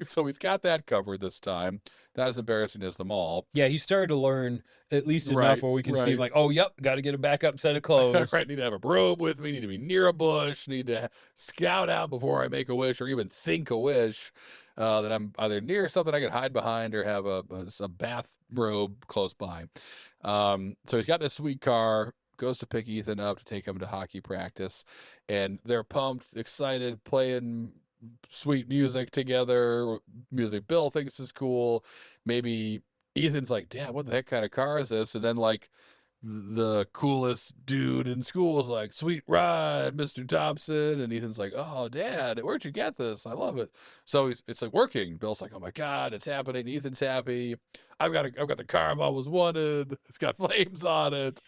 So he's got that covered this time. Not as embarrassing as the mall. Yeah, he started to learn at least enough Right, where we can see him right. like, oh, yep, got to get a backup set of clothes. Right, need to have a broom with me, need to be near a bush, need to scout out before I make a wish or even think a wish, that I'm either near something I can hide behind or have a bathrobe close by. So he's got this sweet car, goes to pick Ethan up to take him to hockey practice, and they're pumped, excited, playing sweet music together, music Bill thinks is cool. Maybe Ethan's like, "Dad, what the heck kind of car is this?" And then like the coolest dude in school is like, "Sweet ride, Mr. Thompson." And Ethan's like, "Oh, Dad, where'd you get this? I love it." So it's like working. Bill's like, "Oh my God, it's happening." Ethan's happy. I've got the car I've always wanted. It's got flames on it.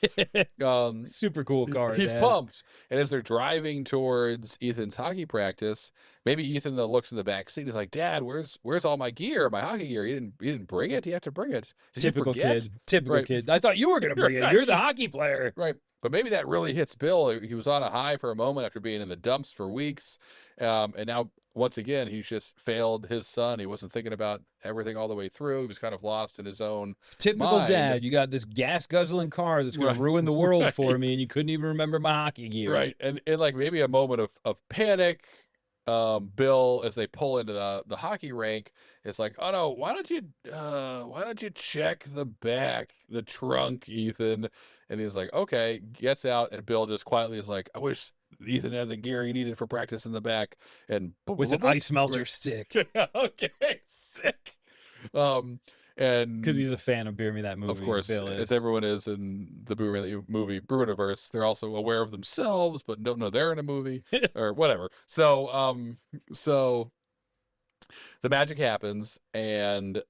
Super cool car. He's Dad. pumped. And as they're driving towards Ethan's hockey practice, maybe Ethan that looks in the back seat is like, "Dad, where's all my gear, my hockey gear? You didn't bring it. You have to bring it." Did you Typical forget?" kid. Typical Right. kid. I thought you were gonna bring it. Right. You're the hockey player. Right. But maybe that really hits Bill. He was on a high for a moment after being in the dumps for weeks. And now, once again, he's just failed his son. He wasn't thinking about everything all the way through. He was kind of lost in his own Typical mind. dad. You got this gas guzzling car that's going Right. to ruin the world for Right. me, and you couldn't even remember my hockey gear. Right. And like maybe a moment of panic. Bill, as they pull into the hockey rink, is like, "Oh no, why don't you check the trunk, Ethan?" And he's like, "Okay," gets out, and Bill just quietly is like, "I wish Ethan had the gear he needed for practice in the back." And With an ice melter stick. Okay, sick. And Because he's a fan of Beer Me That Movie. of course, Bill is. as everyone is in the movie Bruiniverse, they're also aware of themselves, but don't know they're in a movie or whatever. So the magic happens, and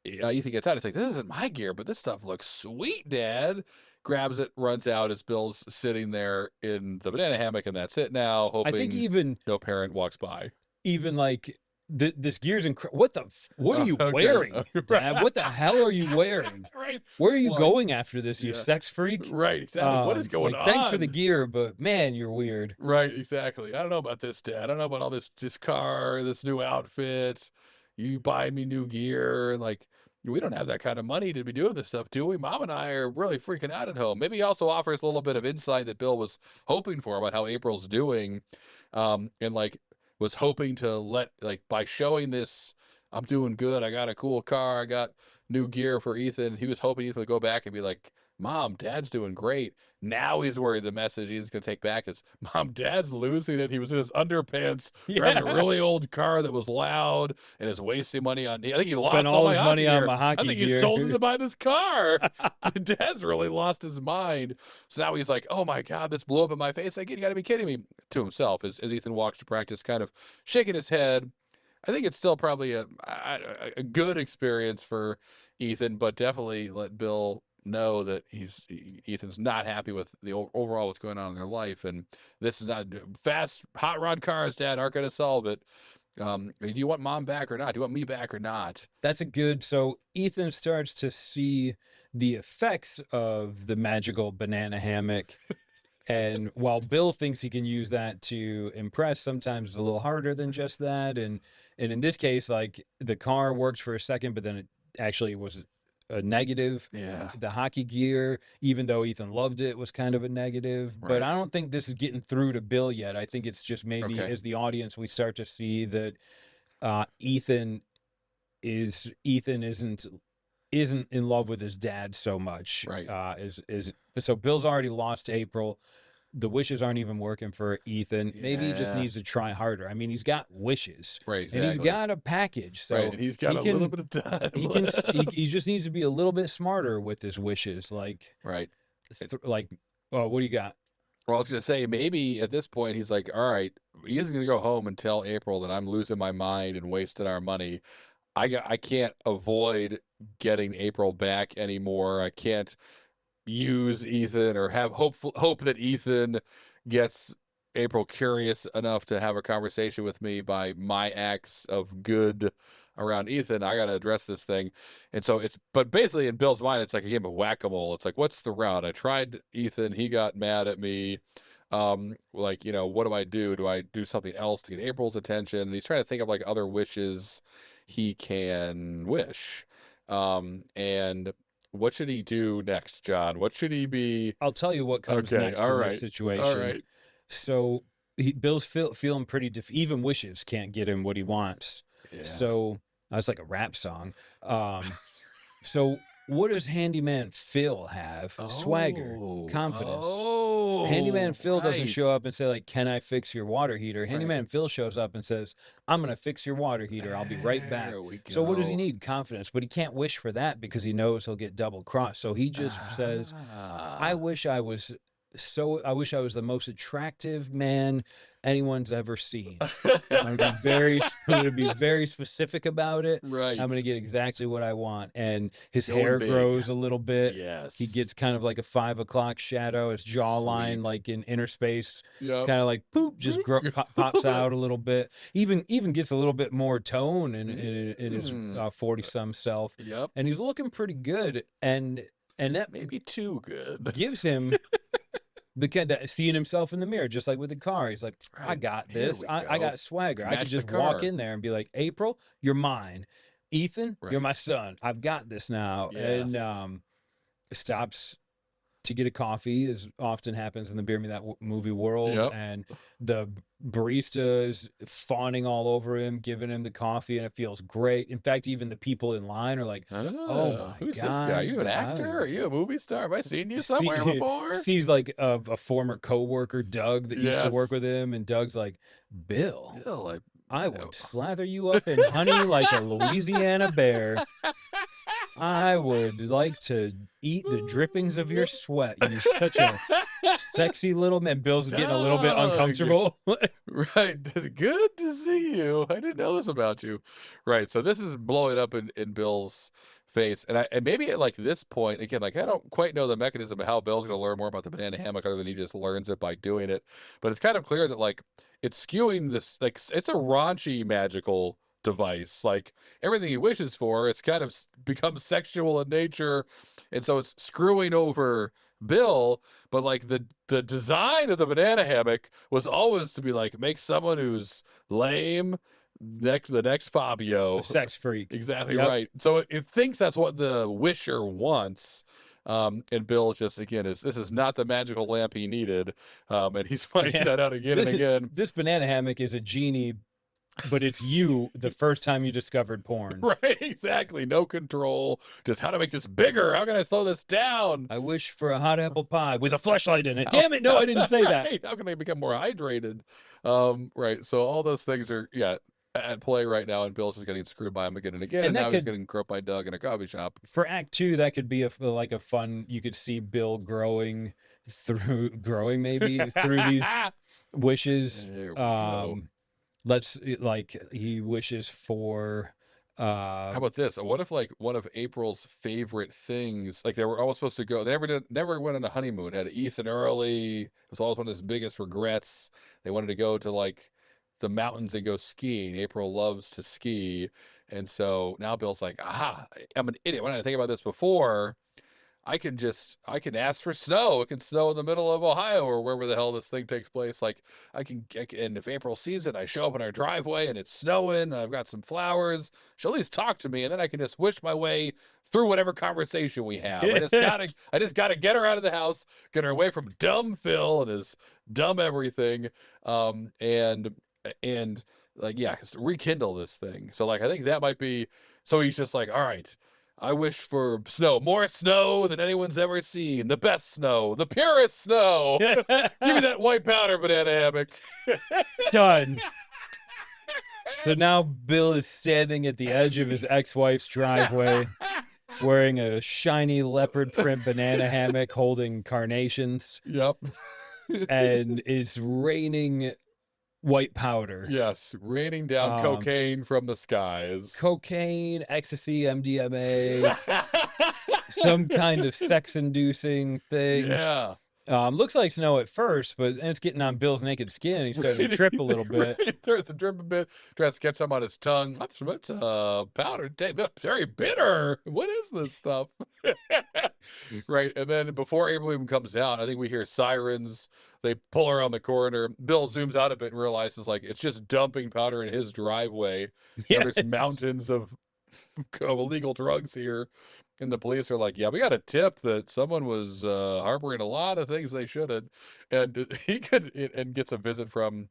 Ethan gets out. He's like, "This isn't my gear, but this stuff looks sweet, Dad." Grabs it, runs out as Bill's sitting there in the banana hammock, and that's it now, I hoping think even no parent walks by. like this gear's incredible. What are you Okay. wearing, Okay. Dad? What the hell are you wearing? Right. Where are you Like, going after this, you yeah. sex freak? Right, exactly. What is going like, on? Thanks for the gear, but man, you're weird. Right, exactly. I don't know about this, Dad. I don't know about all this car, this new outfit. you buy me new gear. Like, we don't have that kind of money to be doing this stuff, do we? Mom and I are really freaking out at home. Maybe he also offers a little bit of insight that Bill was hoping for about how April's doing. And like was hoping to like by showing this, I'm doing good. I got a cool car. I got new gear for Ethan. He was hoping Ethan would go back and be like, Mom, Dad's doing great. Now he's worried the message he's going to take back is, Mom, Dad's losing it. He was in his underpants driving a really old car that was loud and is wasting money on. I think he lost all his money on my hockey gear. I think he sold it to buy this car. Dad's really lost his mind. So now he's like, oh my God, this blew up in my face. Like, you got to be kidding me, to himself as Ethan walks to practice, kind of shaking his head. I think it's still probably a good experience for Ethan, but definitely let Bill know that Ethan's not happy with the overall what's going on in their life, and this is not fast hot rod cars, Dad, aren't going to solve it. Do you want Mom back or not? Do you want me back or not? That's a good. So Ethan starts to see the effects of the magical banana hammock. And while Bill thinks he can use that to impress, sometimes it's a little harder than just that. And in this case, like the car works for a second, but then it actually was a negative. Yeah. The hockey gear, even though Ethan loved it, was kind of a negative. Right. But I don't think this is getting through to Bill yet. I think it's just maybe as the audience, we start to see that Ethan isn't in love with his dad so much. Right. So Bill's already lost to April. The wishes aren't even working for Ethan. Maybe he just needs to try harder. I mean, he's got wishes, right? Exactly. And he's got a package, so right. And he's got a little bit of time. He just needs to be a little bit smarter with his wishes, like right. What do you got? Well, I was gonna say maybe at this point he's like, all right, Ethan's gonna go home and tell April that I'm losing my mind and wasting our money. I can't avoid getting April back anymore. I can't use Ethan or have hope that Ethan gets April curious enough to have a conversation with me by my acts of good around Ethan. I got to address this thing. And so but basically in Bill's mind, it's like a game of whack-a-mole. It's like, what's the route? I tried Ethan. He got mad at me. Like, what do I do? Do I do something else to get April's attention? And he's trying to think of like other wishes he can wish. And what should he do next, John? What should he be? I'll tell you what comes next in this situation. All right. So Bill's feeling pretty even wishes can't get him what he wants. Yeah. So that's like a rap song. So what does Handyman Phil have? Swagger, confidence. Handyman Phil doesn't show up and say, like, can I fix your water heater? Handyman Phil shows up and says, I'm going to fix your water heater. I'll be right back. So what does he need? Confidence. But he can't wish for that because he knows he'll get double crossed. So he just says, I wish I was the most attractive man anyone's ever seen. I'm going to be very specific about it. Right. I'm going to get exactly what I want. And his hair grows a little bit. Yes. He gets kind of like a 5 o'clock shadow. His jawline, like in Inner Space, kind of like poop, just pops out a little bit. Even gets a little bit more tone in his 40-some self. Yep. And he's looking pretty good. And that maybe too good gives him the kid that seeing himself in the mirror, just like with the car. He's like, I got this. I got swagger. I could just walk in there and be like, April, you're mine. Ethan, you're my son. I've got this now. Yes. And stops to get a coffee, as often happens in the Beer Me That movie world. Yep. And the barista is fawning all over him, giving him the coffee, and it feels great. In fact, even the people in line are like, oh my who's God, this guy? Are you an actor? Are you a movie star? Have I seen you somewhere before? Sees like a former coworker, Doug, that used to work with him, and Doug's like, Bill, I would slather you up in honey like a Louisiana bear. I would like to eat the drippings of your sweat. You're such a sexy little man. Bill's getting a little bit uncomfortable. Right. It's good to see you. I didn't know this about you. Right. So this is blowing up in Bill's face. And maybe at like this point, again, like I don't quite know the mechanism of how Bill's going to learn more about the banana hammock other than he just learns it by doing it. But it's kind of clear that like it's skewing this, like it's a raunchy magical device. Like everything he wishes for, it's kind of becomes sexual in nature. And so it's screwing over Bill. But like the design of the banana hammock was always to be like, make someone who's lame, the next Fabio. A sex freak. Exactly Yep. right. So it thinks that's what the wisher wants. And Bill just again this is not the magical lamp he needed. And he's finding Yeah. that out again and again. This banana hammock is a genie, but it's you the first time you discovered porn. Right, exactly. No control. Just how to make this bigger. How can I slow this down? I wish for a hot apple pie with a fleshlight in it. Damn it! No, I didn't say that. Right. How can I become more hydrated? Right. So all those things are at play right now, and Bill's just getting screwed by him again and again. And now he's getting groped by Doug in a coffee shop. For Act 2, that could be a fun. You could see Bill growing maybe through these wishes. There we go. He wishes for. How about this? What if like one of April's favorite things, like they were all supposed to go, they never went on a honeymoon. Had Ethan early. It was always one of his biggest regrets. They wanted to go to like the mountains and go skiing. April loves to ski. And so now Bill's like, aha, I'm an idiot. Why didn't I think about this before? I can ask for snow. It can snow in the middle of Ohio or wherever the hell this thing takes place. Like I can, and if April sees it, I show up in our driveway and it's snowing and I've got some flowers. She'll at least talk to me and then I can just wish my way through whatever conversation we have. I just gotta get her out of the house, get her away from dumb Phil and his dumb everything. And like, yeah, rekindle this thing. So like, I think that might be, so he's just like, all right, I wish for snow, more snow than anyone's ever seen. The best snow, the purest snow. Give me that white powder, banana hammock. Done. So now Bill is standing at the edge of his ex-wife's driveway, wearing a shiny leopard print banana hammock, holding carnations. Yep. And it's raining white powder. Yes, raining down cocaine from the skies. Cocaine, ecstasy, MDMA, some kind of sex-inducing thing. Yeah. Looks like snow at first, but it's getting on Bill's naked skin. He's starting to trip a little bit. He starts to drip a bit, tries to catch some on his tongue. What's powder? Very bitter. What is this stuff? Right. And then before April even comes out, I think we hear sirens. They pull around the corner. Bill zooms out a bit and realizes like it's just dumping powder in his driveway. Yeah, There's mountains of illegal drugs here. And the police are like, yeah, we got a tip that someone was harboring a lot of things they shouldn't. And and gets a visit from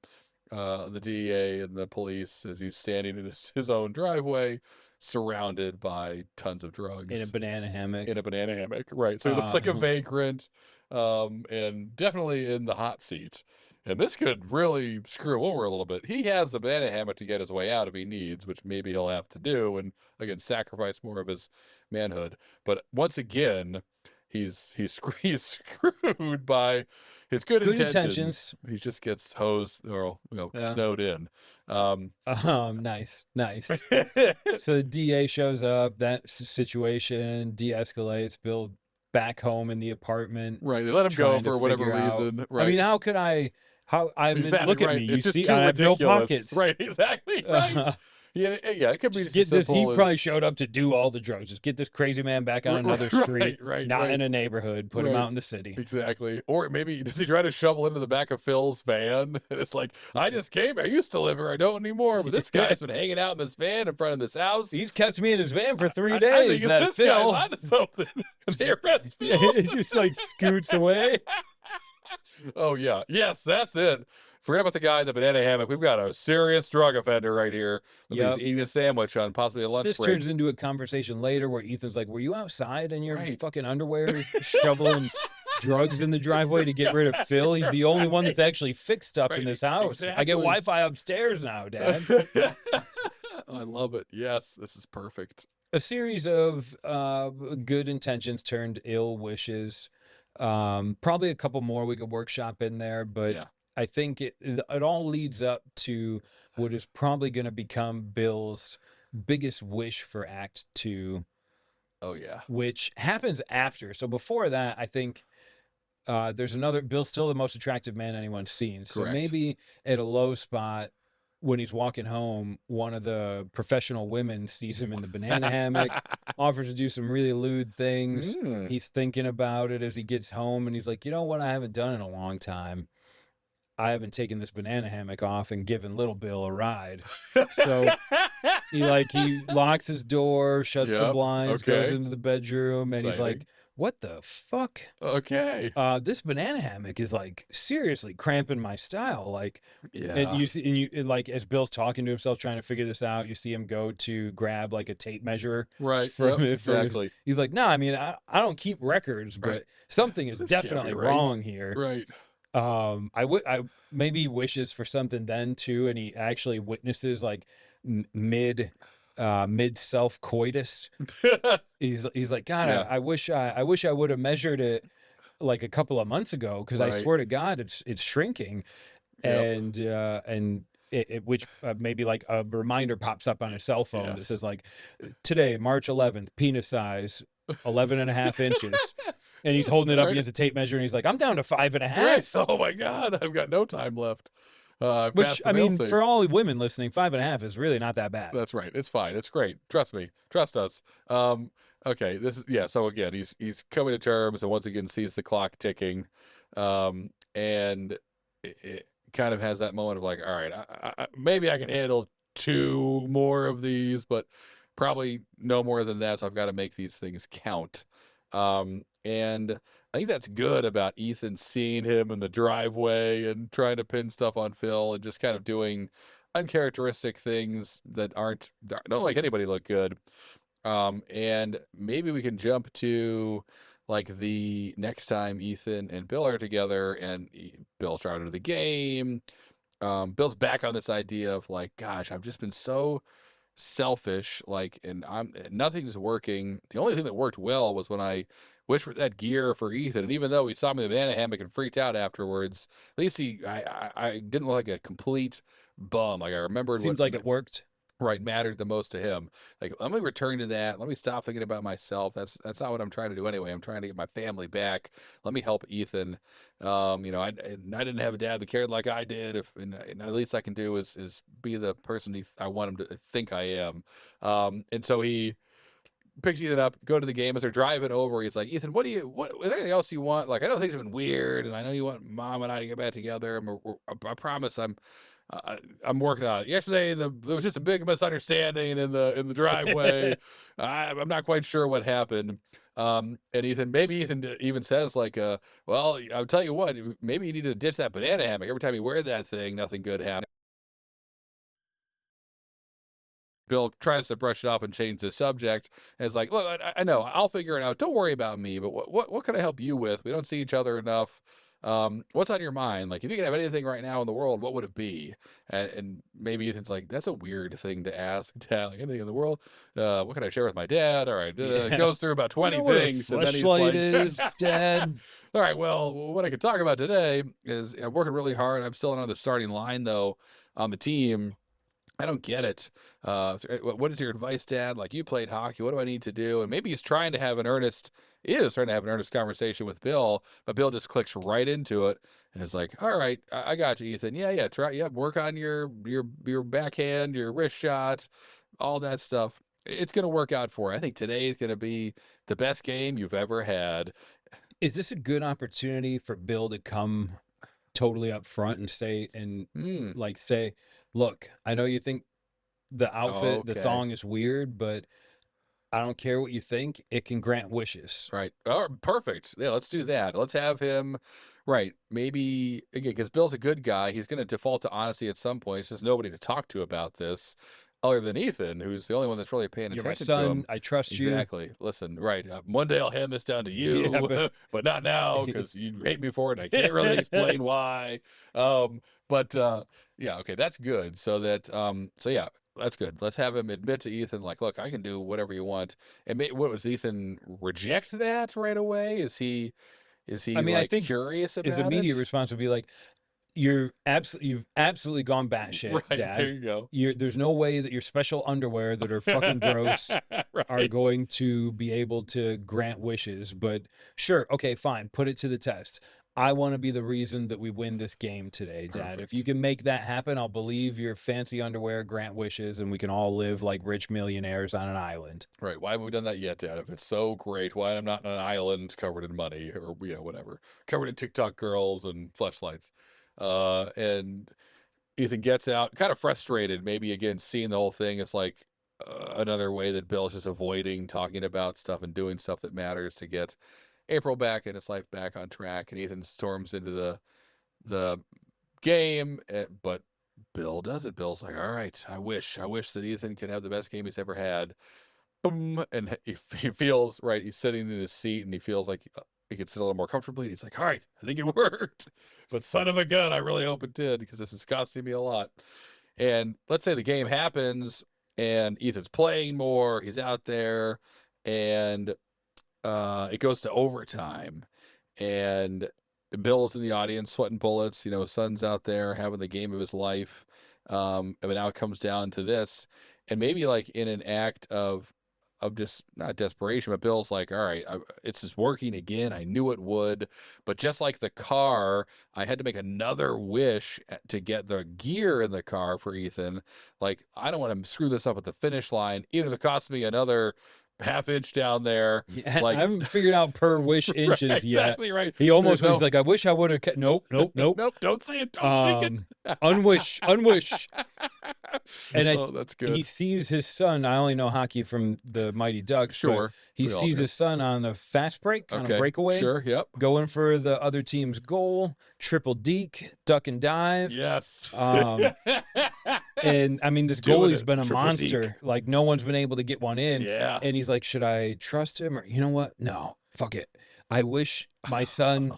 the DEA and the police as he's standing in his own driveway, surrounded by tons of drugs. In a banana hammock. Right. So he looks like a vagrant, and definitely in the hot seat. And this could really screw him over a little bit. He has the banana hammock to get his way out if he needs, which maybe he'll have to do, and again sacrifice more of his manhood. But once again, he's screwed by his good intentions. He just gets hosed or snowed in. Nice. So the DA shows up. That situation de-escalates. Bill back home in the apartment. Right. They let him go for whatever reason. Right. I mean, how could I? Look at me. You it's see, I have no pockets. Right. Exactly. Right. Yeah. It could be just get this. He probably showed up to do all the drugs. Just get this crazy man back on another street, not in a neighborhood. Put him out in the city. Exactly. Or maybe does he try to shovel into the back of Phil's van? And it's like, I just came. I used to live here. I don't anymore. But this guy's been hanging out in this van in front of this house. He's kept me in his van for 3 days. That's Phil. Onto something. They arrest Phil. He just like scoots away. Oh yeah. Yes, that's it. Forget about the guy in the banana hammock. We've got a serious drug offender right here. He's eating a sandwich on possibly a lunch break. This turns into a conversation later where Ethan's like, were you outside in your fucking underwear shoveling drugs in the driveway to get rid of Phil? He's the only one that's actually fixed stuff in this house. Exactly. I get Wi-Fi upstairs now, Dad. I love it. Yes, this is perfect. A series of good intentions turned ill wishes. Probably a couple more we could workshop in there, but I think it all leads up to what is probably going to become Bill's biggest wish for Act 2. Oh, yeah. Which happens after. So before that, I think there's another, Bill's still the most attractive man anyone's seen. So maybe at a low spot, when he's walking home, one of the professional women sees him in the banana hammock, offers to do some really lewd things. He's thinking about it as he gets home, and he's like, you know what I haven't done in a long time? I haven't taken this banana hammock off and given little Bill a ride. So he locks his door, shuts the Yep. blinds, goes Okay. into the bedroom, and he's Exciting. like, "What the fuck? Okay. This banana hammock is like seriously cramping my style." Like, and Yeah. like as Bill's talking to himself, trying to figure this out, you see him go to grab like a tape measure Right. from Yep. it. Exactly. He's like, "No, I mean, I don't keep records, Right. but something is This can't be definitely right. wrong here." Right. I maybe wishes for something then too, and he actually witnesses like mid self coitus. He's like, God, Yeah. I wish I would have measured it like a couple of months ago, because I Right. swear to God it's shrinking. Yep. And which maybe like a reminder pops up on his cell phone that Yes. says like, today, March 11th, penis size 11.5 inches. And he's holding it up Right. against a tape measure, and he's like, I'm down to 5.5. Right. Oh my God, I've got no time left. Which, Past the I mean, failsafe. for all women listening, 5.5 is really not that bad. That's right. It's fine. It's great. Trust me. Trust us. Okay. This is yeah. So again, he's coming to terms, and once again sees the clock ticking, and it kind of has that moment of like, all right, maybe I can handle 2 more of these, but probably no more than that. So I've got to make these things count. And I think that's good about Ethan seeing him in the driveway and trying to pin stuff on Phil and just kind of doing uncharacteristic things that don't make anybody look good. And maybe we can jump to like the next time Ethan and Bill are together and Bill's trying to the game. Bill's back on this idea of like, gosh, I've just been so selfish, like, and nothing's working. The only thing that worked well was when I wished for that gear for Ethan, and even though he saw me in the banana hammock and freaked out afterwards, at least I didn't look like a complete bum. Like I remembered Seems what like it worked. right mattered the most to him. Like, let me return to that. Let me stop thinking about myself. That's not what I'm trying to do anyway. I'm trying to get my family back. Let me help Ethan. I didn't have a dad that cared like I did. And the least I can do is be the person I want him to think I am. And so he picks Ethan up, go to the game. As they're driving over, he's like, Ethan, what is there anything else you want? Like, I know things have been weird, and I know you want Mom and I to get back together. And I promise I'm working on it. Yesterday, there was just a big misunderstanding in the driveway. I'm not quite sure what happened. And maybe Ethan even says like, well, I'll tell you what, maybe you need to ditch that banana hammock. Every time you wear that thing, nothing good happens. Bill tries to brush it off and change the subject. And it's like, look, I know, I'll figure it out. Don't worry about me. But what can I help you with? We don't see each other enough. What's on your mind? Like, if you could have anything right now in the world, what would it be? And maybe Ethan's like, that's a weird thing to ask, Dad. Like, anything in the world? What can I share with my dad? All right, Yeah. goes through about 20 You know what a things, and then he's fleshlight like, is, Dad? all right, well, what I could talk about today is I'm working really hard. I'm still not on the starting line though on the team. I don't get it. What is your advice, Dad? Like, you played hockey. What do I need to do? And maybe he's trying to have an earnest conversation with Bill, but Bill just clicks right into it and is like, all right, I got you, Ethan. Yeah, work on your backhand, your wrist shot, all that stuff. It's going to work out for you. I think today is going to be the best game you've ever had. Is this a good opportunity for Bill to come totally up front and say, look, I know you think the outfit, the Okay. thong is weird, but I don't care what you think. It can grant wishes. Right. Oh, perfect. Yeah, let's do that. Let's have him. Right. Maybe again, because Bill's a good guy. He's going to default to honesty at some point. There's nobody to talk to about this other than Ethan, who's the only one that's really paying You're my attention to son. him. I trust you. Exactly. Listen, right. One day I'll hand this down to you, Yeah, but not now because you hate me for it. And I can't really explain why. Yeah, okay, that's good. So yeah, that's good. Let's have him admit to Ethan, like, look, I can do whatever you want. And what was Ethan reject that right away? Is he I mean, I think curious about his immediate it? response would be like, you've absolutely gone batshit, Right, Dad. there you go. There's no way that your special underwear that are fucking gross are Right. going to be able to grant wishes. But sure, okay, fine, put it to the test. I want to be the reason that we win this game today, Dad. Perfect. If you can make that happen, I'll believe your fancy underwear grant wishes, and we can all live like rich millionaires on an island. Right. Why haven't we done that yet, Dad? If it's so great, why am I not on an island covered in money or whatever, covered in TikTok girls and fleshlights? And Ethan gets out, kind of frustrated, maybe again seeing the whole thing as like another way that Bill's just avoiding talking about stuff and doing stuff that matters to get April back and his life back on track. And Ethan storms into the game, but Bill does it. Bill's like, all right, I wish that Ethan could have the best game he's ever had. Boom, and he feels right. He's sitting in his seat and he feels like he could sit a little more comfortably. And he's like, all right, I think it worked. But son of a gun, I really hope it did because this is costing me a lot. And let's say the game happens and Ethan's playing more. He's out there and it goes to overtime. And Bill's in the audience sweating bullets. You know, his son's out there having the game of his life. And now it comes down to this. And maybe like in an act of just not desperation, but Bill's like, all right, it's just working again. I knew it would. But just like the car, I had to make another wish to get the gear in the car for Ethan. Like, I don't want to screw this up at the finish line, even if it costs me another half inch down there. Yeah, like, I haven't figured out per wish inches right, yet. Exactly right. He almost There's was like, I wish I would have kept. Nope. Nope. Don't say it. Don't think it. Unwish. And that's good. he sees his son. I only know hockey from the Mighty Ducks. Sure. He sees his son on a fast break, on a breakaway. Sure. Yep. Going for the other team's goal, triple deke, duck and dive. Yes. And I mean, this goalie's been a Triple monster. deke. Like, no one's been able to get one in. Yeah. And he's like, should I trust him? Or, you know what? No, fuck it. I wish my son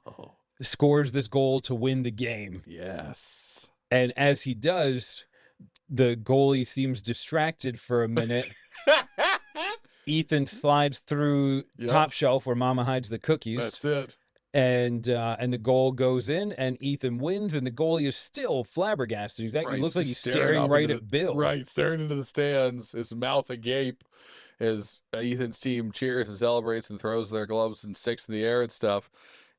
scores this goal to win the game. Yes. And as he does, the goalie seems distracted for a minute. Ethan slides through top shelf where Mama hides the cookies. That's it. And the goal goes in, and Ethan wins, and the goalie is still flabbergasted. He looks like he's staring right at Bill. Right, staring into the stands, his mouth agape, as Ethan's team cheers and celebrates and throws their gloves and sticks in the air and stuff.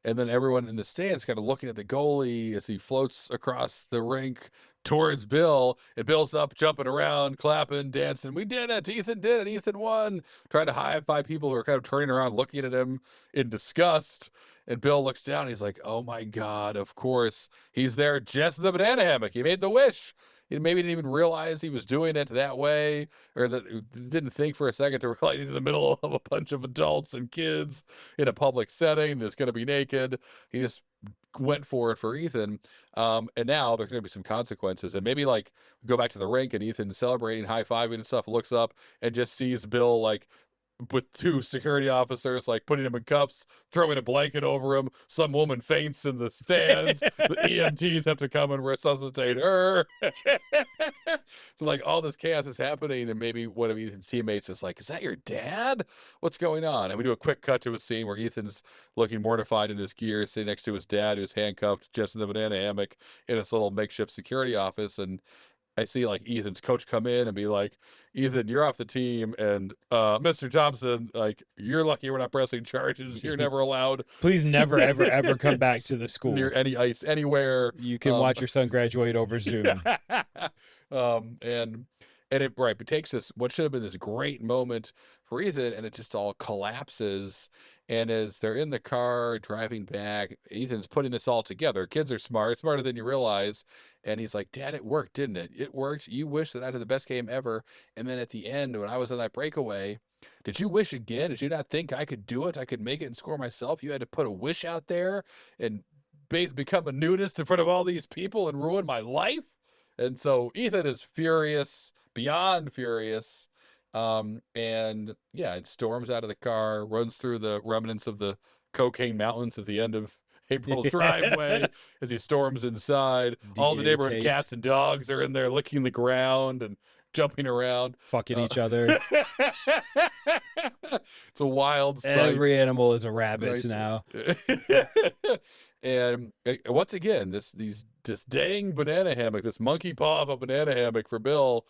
And then everyone in the stands kind of looking at the goalie as he floats across the rink towards Bill. And Bill's up, jumping around, clapping, dancing. We did it. Ethan did it. Ethan won. Trying to high-five people who are kind of turning around, looking at him in disgust. And Bill looks down. And he's like, oh, my God, of course. He's there just in the banana hammock. He made the wish. He maybe didn't even realize he was doing it that way, or that didn't think for a second to realize he's in the middle of a bunch of adults and kids in a public setting and is going to be naked. He just went for it for Ethan. And now there's going to be some consequences. And maybe like go back to the rink and Ethan's celebrating, high-fiving and stuff, looks up and just sees Bill like with two security officers, like putting him in cuffs, throwing a blanket over him. Some woman faints in the stands. The EMTs have to come and resuscitate her. So like all this chaos is happening, and maybe one of Ethan's teammates is like, is that your dad? What's going on? And we do a quick cut to a scene where Ethan's looking mortified in his gear, sitting next to his dad, who's handcuffed just in the banana hammock in his little makeshift security office. And I see like Ethan's coach come in and be like, Ethan, you're off the team. And Mr. Thompson, like, you're lucky we're not pressing charges. You're never allowed. Please never, ever, ever come back to the school. Near any ice anywhere. You can watch your son graduate over Zoom. And it takes this, what should have been this great moment for Ethan, and it just all collapses. And as they're in the car driving back, Ethan's putting this all together. Kids are smart, smarter than you realize. And he's like, Dad, it worked, didn't it? It worked. You wish that I had the best game ever. And then at the end, when I was on that breakaway, did you wish again? Did you not think I could do it? I could make it and score myself? You had to put a wish out there and become a nudist in front of all these people and ruin my life? And so Ethan is furious, beyond furious. And yeah, it storms out of the car, runs through the remnants of the cocaine mountains at the end of April's driveway as he storms inside. All the neighborhood cats and dogs are in there licking the ground and jumping around, fucking each other. It's a wild sight. Every animal is a rabbit now. And once again, this dang banana hammock, this monkey paw of a banana hammock for Bill,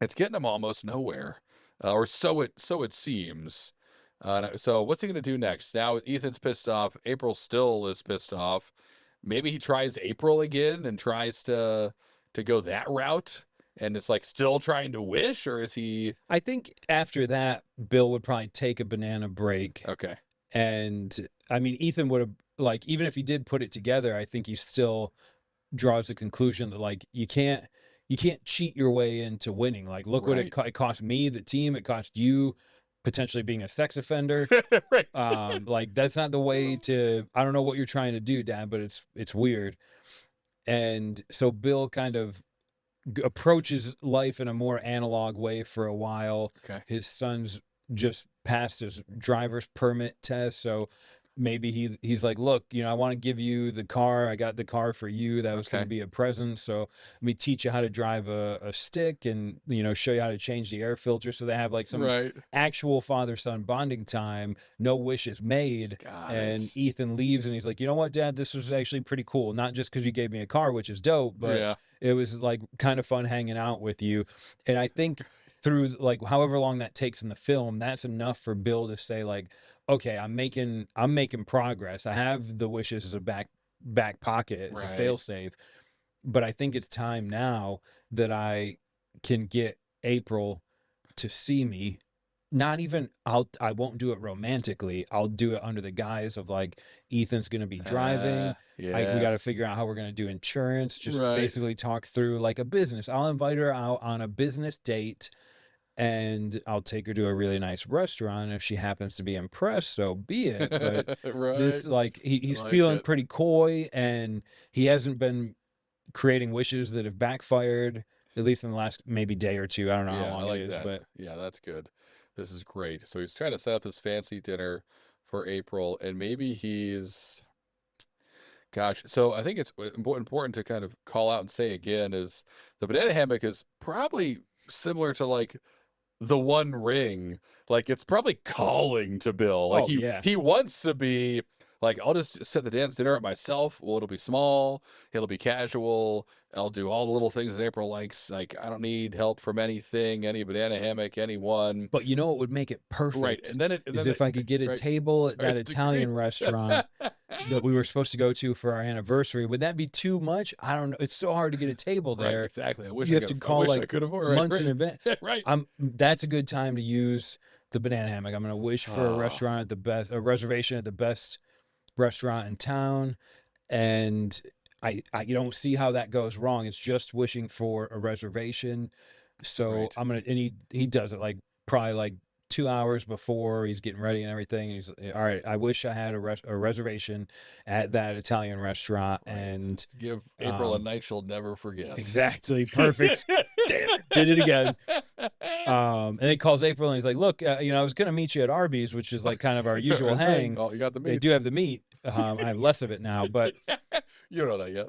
it's getting him almost nowhere, or so it seems. So what's he gonna do next? Now Ethan's pissed off. April still is pissed off. Maybe he tries April again and tries to go that route. And it's like still trying to wish, or is he? I think after that, Bill would probably take a banana break. Okay. And I mean, Ethan would have, like, even if he did put it together, I think he still draws the conclusion that, like, you can't cheat your way into winning. Like, look what Right. it cost me, the team. It cost you potentially being a sex offender. Right. Like, that's not the way to. I don't know what you're trying to do, Dad, but it's weird. And so Bill kind of approaches life in a more analog way for a while. Okay. His son's just passed his driver's permit test, so maybe he's like, look, I want to give you the car. I got the car for you. That was going to Okay. be a present. So let me teach you how to drive a stick, and show you how to change the air filter. So they have like some Right. actual father-son bonding time. No wishes made. Got And it. Ethan leaves, and he's like, you know what, Dad, this was actually pretty cool. Not just because you gave me a car, which is dope, but Yeah. it was like kind of fun hanging out with you. And I think through like however long that takes in the film, that's enough for Bill to say like, okay, I'm making progress. I have the wishes as a back pocket, as a Right. failsafe, but I think it's time now that I can get April to see me. Not even I won't do it romantically. I'll do it under the guise of like, Ethan's gonna be driving. We got to Yes. figure out how we're gonna do insurance. Just Right. basically talk through like a business. I'll invite her out on a business date, and I'll take her to a really nice restaurant. If she happens to be impressed, so be it. But this, Right. like, he's like feeling it. pretty coy, and he hasn't been creating wishes that have backfired, at least in the last maybe day or two. I don't know how Yeah, I long like it is, that. but Yeah, that's good. This is great. So he's trying to set up this fancy dinner for April, and maybe gosh. So I think it's important to kind of call out and say again is the banana hammock is probably similar to like the One Ring. Like it's probably calling to Bill. Like oh yeah. he wants to be like, I'll just set the dance dinner up myself. Well, it'll be small, it'll be casual. I'll do all the little things that April likes. Like I don't need help from anything, any banana hammock, anyone. But you know what would make it Right. perfect And then is if I could get a right table at that starts to creep. Italian restaurant that we were supposed to go to for our anniversary. Would that be too much? I don't know. It's so hard to get a table Right, there. exactly. I wish You I have to could. I call wish I like could have. Right, months in right, advance. right. That's a good time to use the banana hammock. I'm gonna wish for a Ah, restaurant a reservation at the best restaurant in town, and I you don't see how that goes wrong. It's just wishing for a reservation. So right. I'm gonna, and he does it like probably like 2 hours before he's getting ready and everything. And he's all right. I wish I had a reservation at that Italian restaurant, Right. and Give April a night she'll never forget. exactly perfect. Damn it, did it again. And he calls April and he's like, look, I was gonna meet you at Arby's, which is like kind of our usual hang. Oh, you got the meat. They do have the meat. I have less of it now, but You don't know that yet.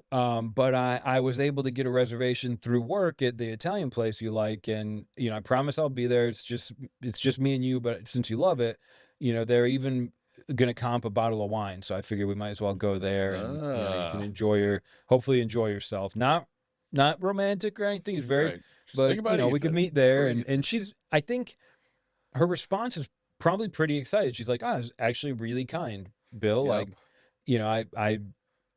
but I was able to get a reservation through work at the Italian place you like, and I promise I'll be there. It's just me and you, but since you love it, they're even gonna comp a bottle of wine, so I figure we might as well go there, and you can hopefully enjoy yourself. Not romantic or anything. It's very, Right. Just but think about we could Ethan. meet there, For and she's, I think her response is probably pretty excited. She's like, it's actually really kind, Bill. Yep. Like,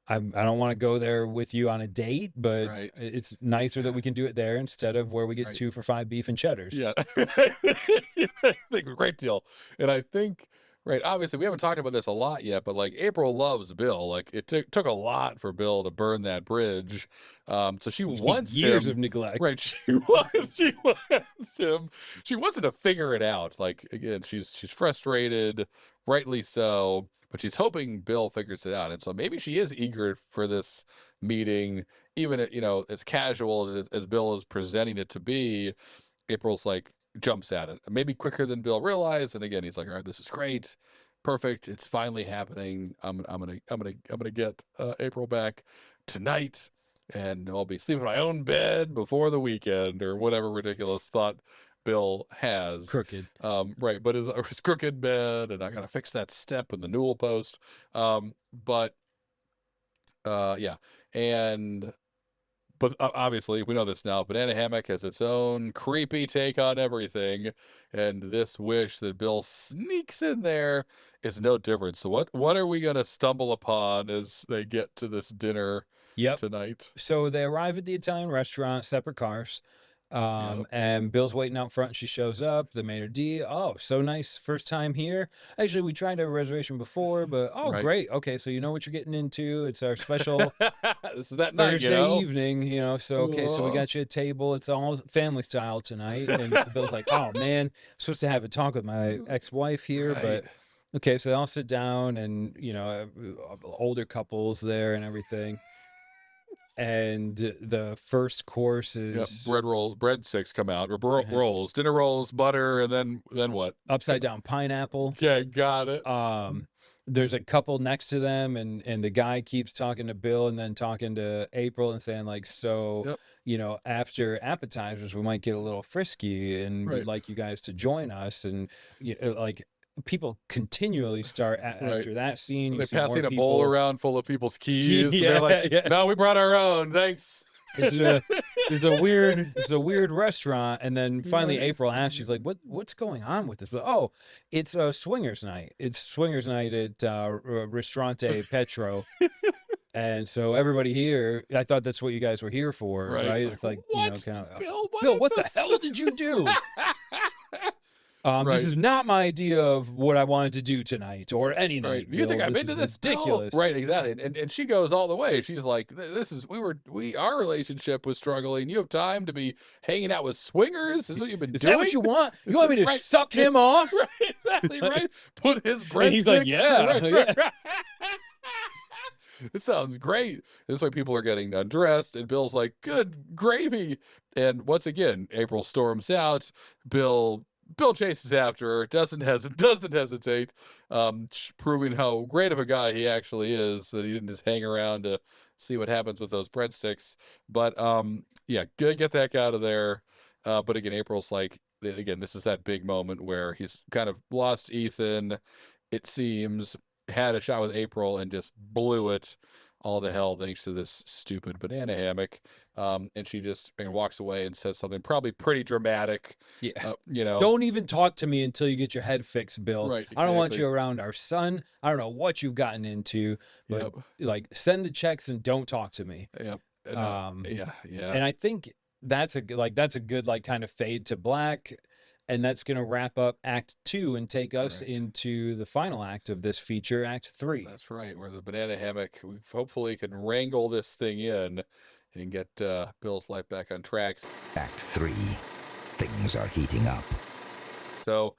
I don't want to go there with you on a date, but Right. it's nicer that we can do it there instead of where we get Right. 2 for $5 beef and cheddars. Yeah. I think a great deal. And I think, right, obviously we haven't talked about this a lot yet, but like April loves Bill. Like it took a lot for Bill to burn that bridge. So she wants years him. of neglect. Right. She wants him. She wants him to figure it out. Like again, she's frustrated, rightly so, but she's hoping Bill figures it out. And so maybe she is eager for this meeting, even as casual as Bill is presenting it to be. April's like jumps at it, maybe quicker than Bill realized. And again, he's like, all right, this is great. Perfect. It's finally happening. I'm gonna get April back tonight, and I'll be sleeping in my own bed before the weekend, or whatever ridiculous thought Bill has. Crooked. Right, but his crooked bed, and I gotta fix that step in the newel post. But yeah, but obviously we know this now. Banana hammock has its own creepy take on everything, and this wish that Bill sneaks in there is no different. So what are we gonna stumble upon as they get to this dinner Yep. tonight? So they arrive at the Italian restaurant, separate cars. And Bill's waiting out front. She shows up. The maitre d'. Oh, so nice. First time here. Actually, we tried a reservation before, but Right. great. Okay, so you know what you're getting into. It's our special This is that night, Thursday evening, so okay, so we Oh. got you a table. It's all family style tonight. And Bill's like, oh man, I'm supposed to have a talk with my ex-wife here, Right. but okay, so they all sit down and older couples there and everything. And the first course is breadsticks come out, rolls, dinner rolls, butter, and then what? upside down pineapple. Okay, got it. There's a couple next to them, and the guy keeps talking to Bill and then talking to April and saying like, so after appetizers we might get a little frisky, and we'd like you guys to join us. And like people continually start after that scene. They're passing a bowl around full of people's keys. Yeah, they're like, no, we brought our own. Thanks. This is a weird restaurant. And then finally April asks, she's like, what's going on with this? But it's a swingers night. It's swingers night at Ristorante Petro. And so everybody here, I thought that's what you guys were here for, right? It's like, what? kind of, Bill, what the hell did you do? This is not my idea of what I wanted to do tonight or any night. You think I've been to this? Ridiculous. Bill? Right, exactly. And she goes all the way. She's like, our relationship was struggling. You have time to be hanging out with swingers? Is what you've been doing? Is that what you want? You want me to suck him off? Right, exactly, right. Put his breadstick. He's like, yeah. It sounds great. This way people are getting undressed, and Bill's like, good gravy. And once again, April storms out. Bill chases after her, doesn't hesitate, proving how great of a guy he actually is, that he didn't just hang around to see what happens with those breadsticks. But good, get that guy out of there. But again, April's like, this is that big moment where he's kind of lost Ethan, it seems, had a shot with April and just blew it all to hell thanks to this stupid banana hammock. And she just walks away and says something probably pretty dramatic. Yeah. Don't even talk to me until you get your head fixed, Bill. Right, exactly. I don't want you around our son. I don't know what you've gotten into, but send the checks and don't talk to me. Yep. And I think that's a good kind of fade to black. And that's going to wrap up Act 2 and take us into the final act of this feature, Act 3. That's right, where the banana hammock, we hopefully can wrangle this thing in and get Bill's life back on track. Act 3. Things are heating up. So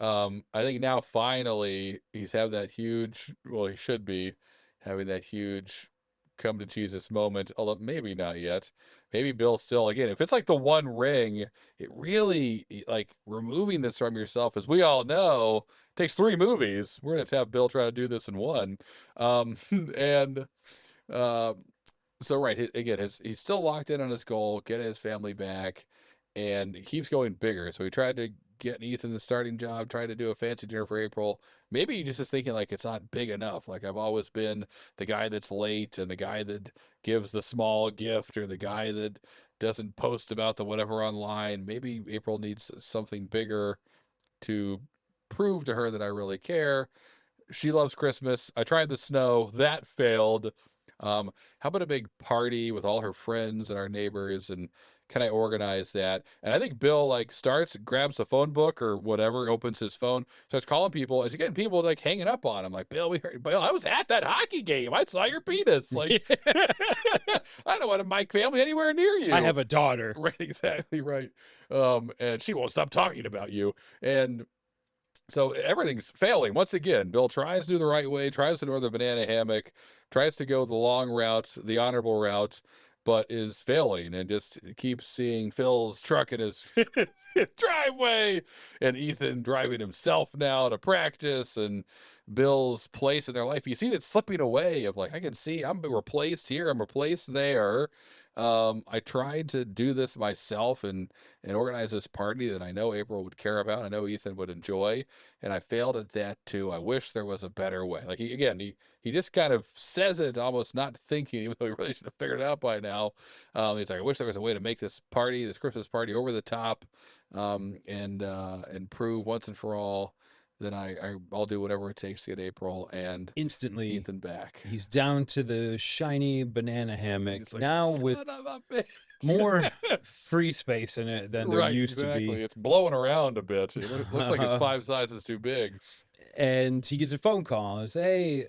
I think now finally he's having that huge, he should be having that huge come to Jesus moment, although maybe not yet. Maybe Bill still, again, if it's like the one ring, it really, like, removing this from yourself, as we all know, takes 3 movies. We're gonna have Bill try to do this in 1. So again, he's still locked in on his goal, getting his family back, and he keeps going bigger. So he tried to get Ethan the starting job, tried to do a fancy dinner for April. Maybe he just is thinking like it's not big enough. Like, I've always been the guy that's late and the guy that gives the small gift, or the guy that doesn't post about the whatever online. Maybe April needs something bigger to prove to her that I really care. She loves Christmas. I tried the snow. That failed. How about a big party with all her friends and our neighbors, and can I organize that? And I think Bill grabs the phone book or whatever, opens his phone, starts calling people, and he's getting people hanging up on him. Like, Bill, I was at that hockey game. I saw your penis. Like, I don't want my family anywhere near you. I have a daughter. Right, exactly right. And she won't stop talking about you. And so everything's failing. Once again, Bill tries to do the right way, tries to ignore the banana hammock, tries to go the long route, the honorable route, but is failing, and just keeps seeing Phil's truck in his driveway, and Ethan driving himself now to practice, and Bill's place in their life. He sees it slipping away of like, I can see I'm replaced here, I'm replaced there. I tried to do this myself and organize this party that I know April would care about, I know Ethan would enjoy, and I failed at that too. I wish there was a better way. Like, he just kind of says it almost not thinking, even though he really should have figured it out by now. He's like, I wish there was a way to make this Christmas party, over the top, and prove once and for all that I'll do whatever it takes to get April and instantly Ethan back. He's down to the shiny banana hammock Like, now, with son of a bitch. more free space in it than there Right, used exactly. to be. It's blowing around a bit. It looks like it's 5 sizes too big. And he gets a phone call. It's, hey,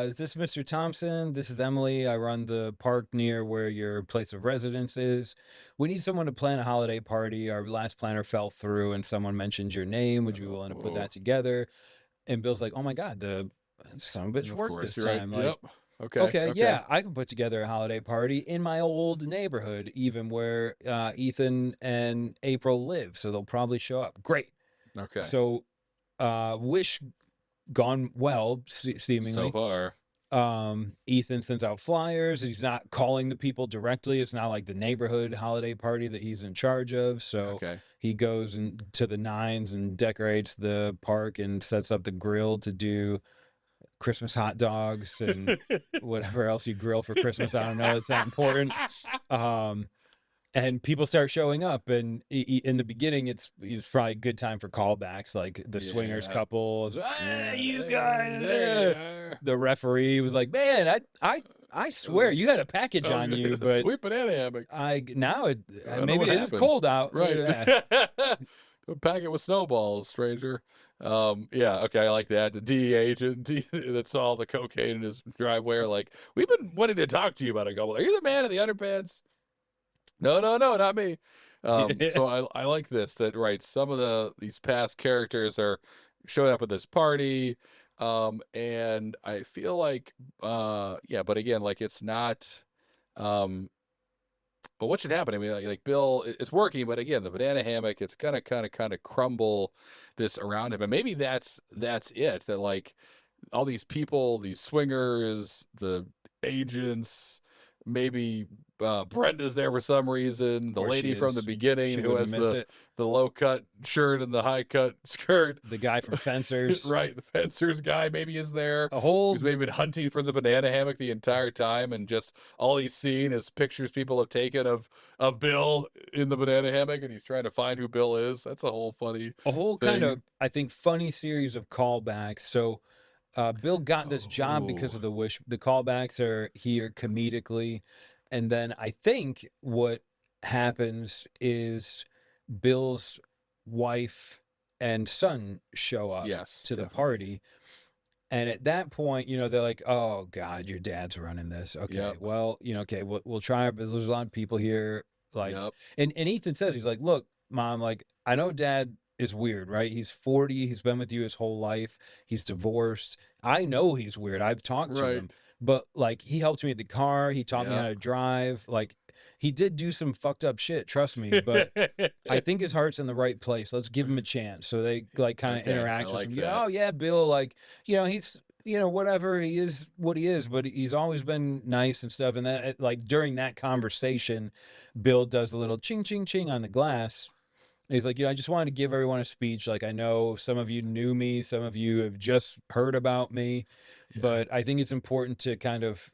is this Mr. Thompson? This is Emily. I run the park near where your place of residence is. We need someone to plan a holiday party. Our last planner fell through and someone mentioned your name. Would you be willing to put Oh, that together? And Bill's like, oh my God, the son of a bitch of worked course, this you're right. time. Like, Yep. Okay. okay, Okay. yeah, I can put together a holiday party in my old neighborhood, even where Ethan and April live. So they'll probably show up. Great. Okay. So, wish gone well, So seemingly. far. Ethan sends out flyers. He's not calling the people directly. It's not like the neighborhood holiday party that he's in charge of. So Okay. he goes into the nines and decorates the park and sets up the grill to do Christmas hot dogs and whatever else you grill for Christmas. I don't know. It's not important. And people start showing up, and in the beginning, it's probably a good time for callbacks, like the swingers Yeah. couples. Hey, Yeah, you there guys! you are. The referee was like, "Man, I swear you had a package on you, but Sweet banana hammock. maybe what it is happened. cold out." Right. Yeah. Don't pack it with snowballs, stranger. Yeah, okay, I like that. The DEA agent that saw the cocaine in his driveway are like, we've been wanting to talk to you about a couple. Are you the man in the underpants? No, not me. So I like this, that right, some of these past characters are showing up at this party. And I feel like yeah, but again, like it's not but what should happen? I mean, like Bill, it's working, but again, the banana hammock, it's gonna kind of crumble this around him, and maybe that's it. That like all these people, these swingers, the agents, maybe Brenda's there for some reason. The Or she lady from the is. beginning She who wouldn't has miss it. the low cut shirt and the high cut skirt. The guy from Fencers. Right, the fencers guy maybe is there. A whole Who's maybe been hunting for the banana hammock the entire time, and just all he's seen is pictures people have taken of Bill in the banana hammock, and he's trying to find who Bill is. That's a whole funny kind thing. of, I think, funny series of callbacks. So Bill got this job because Oh. of the wish. The callbacks are here comedically. And then I think what happens is Bill's wife and son show up Yes, to the definitely. party. And at that point, they're like, oh God, your dad's running this. Okay. Yep. Well, okay, we'll try our business. There's a lot of people here. Like, Yep. and Ethan says, he's like, look, Mom, like, I know Dad is weird, right? He's 40. He's been with you his whole life. He's divorced. I know he's weird. I've talked to Right. him, but like, he helped me at the car. He taught me how Yep. to drive. Like, he did do some fucked up shit, trust me, but I think his heart's in the right place. Let's give him a chance. So they like kind of Okay, interact I with like him. that. Oh yeah, Bill, like, he's whatever, he is what he is, but he's always been nice and stuff. And that, like, during that conversation, Bill does a little ching ching ching on the glass. He's like, I just wanted to give everyone a speech. Like, I know some of you knew me, some of you have just heard about me, Yeah. but I think it's important to kind of,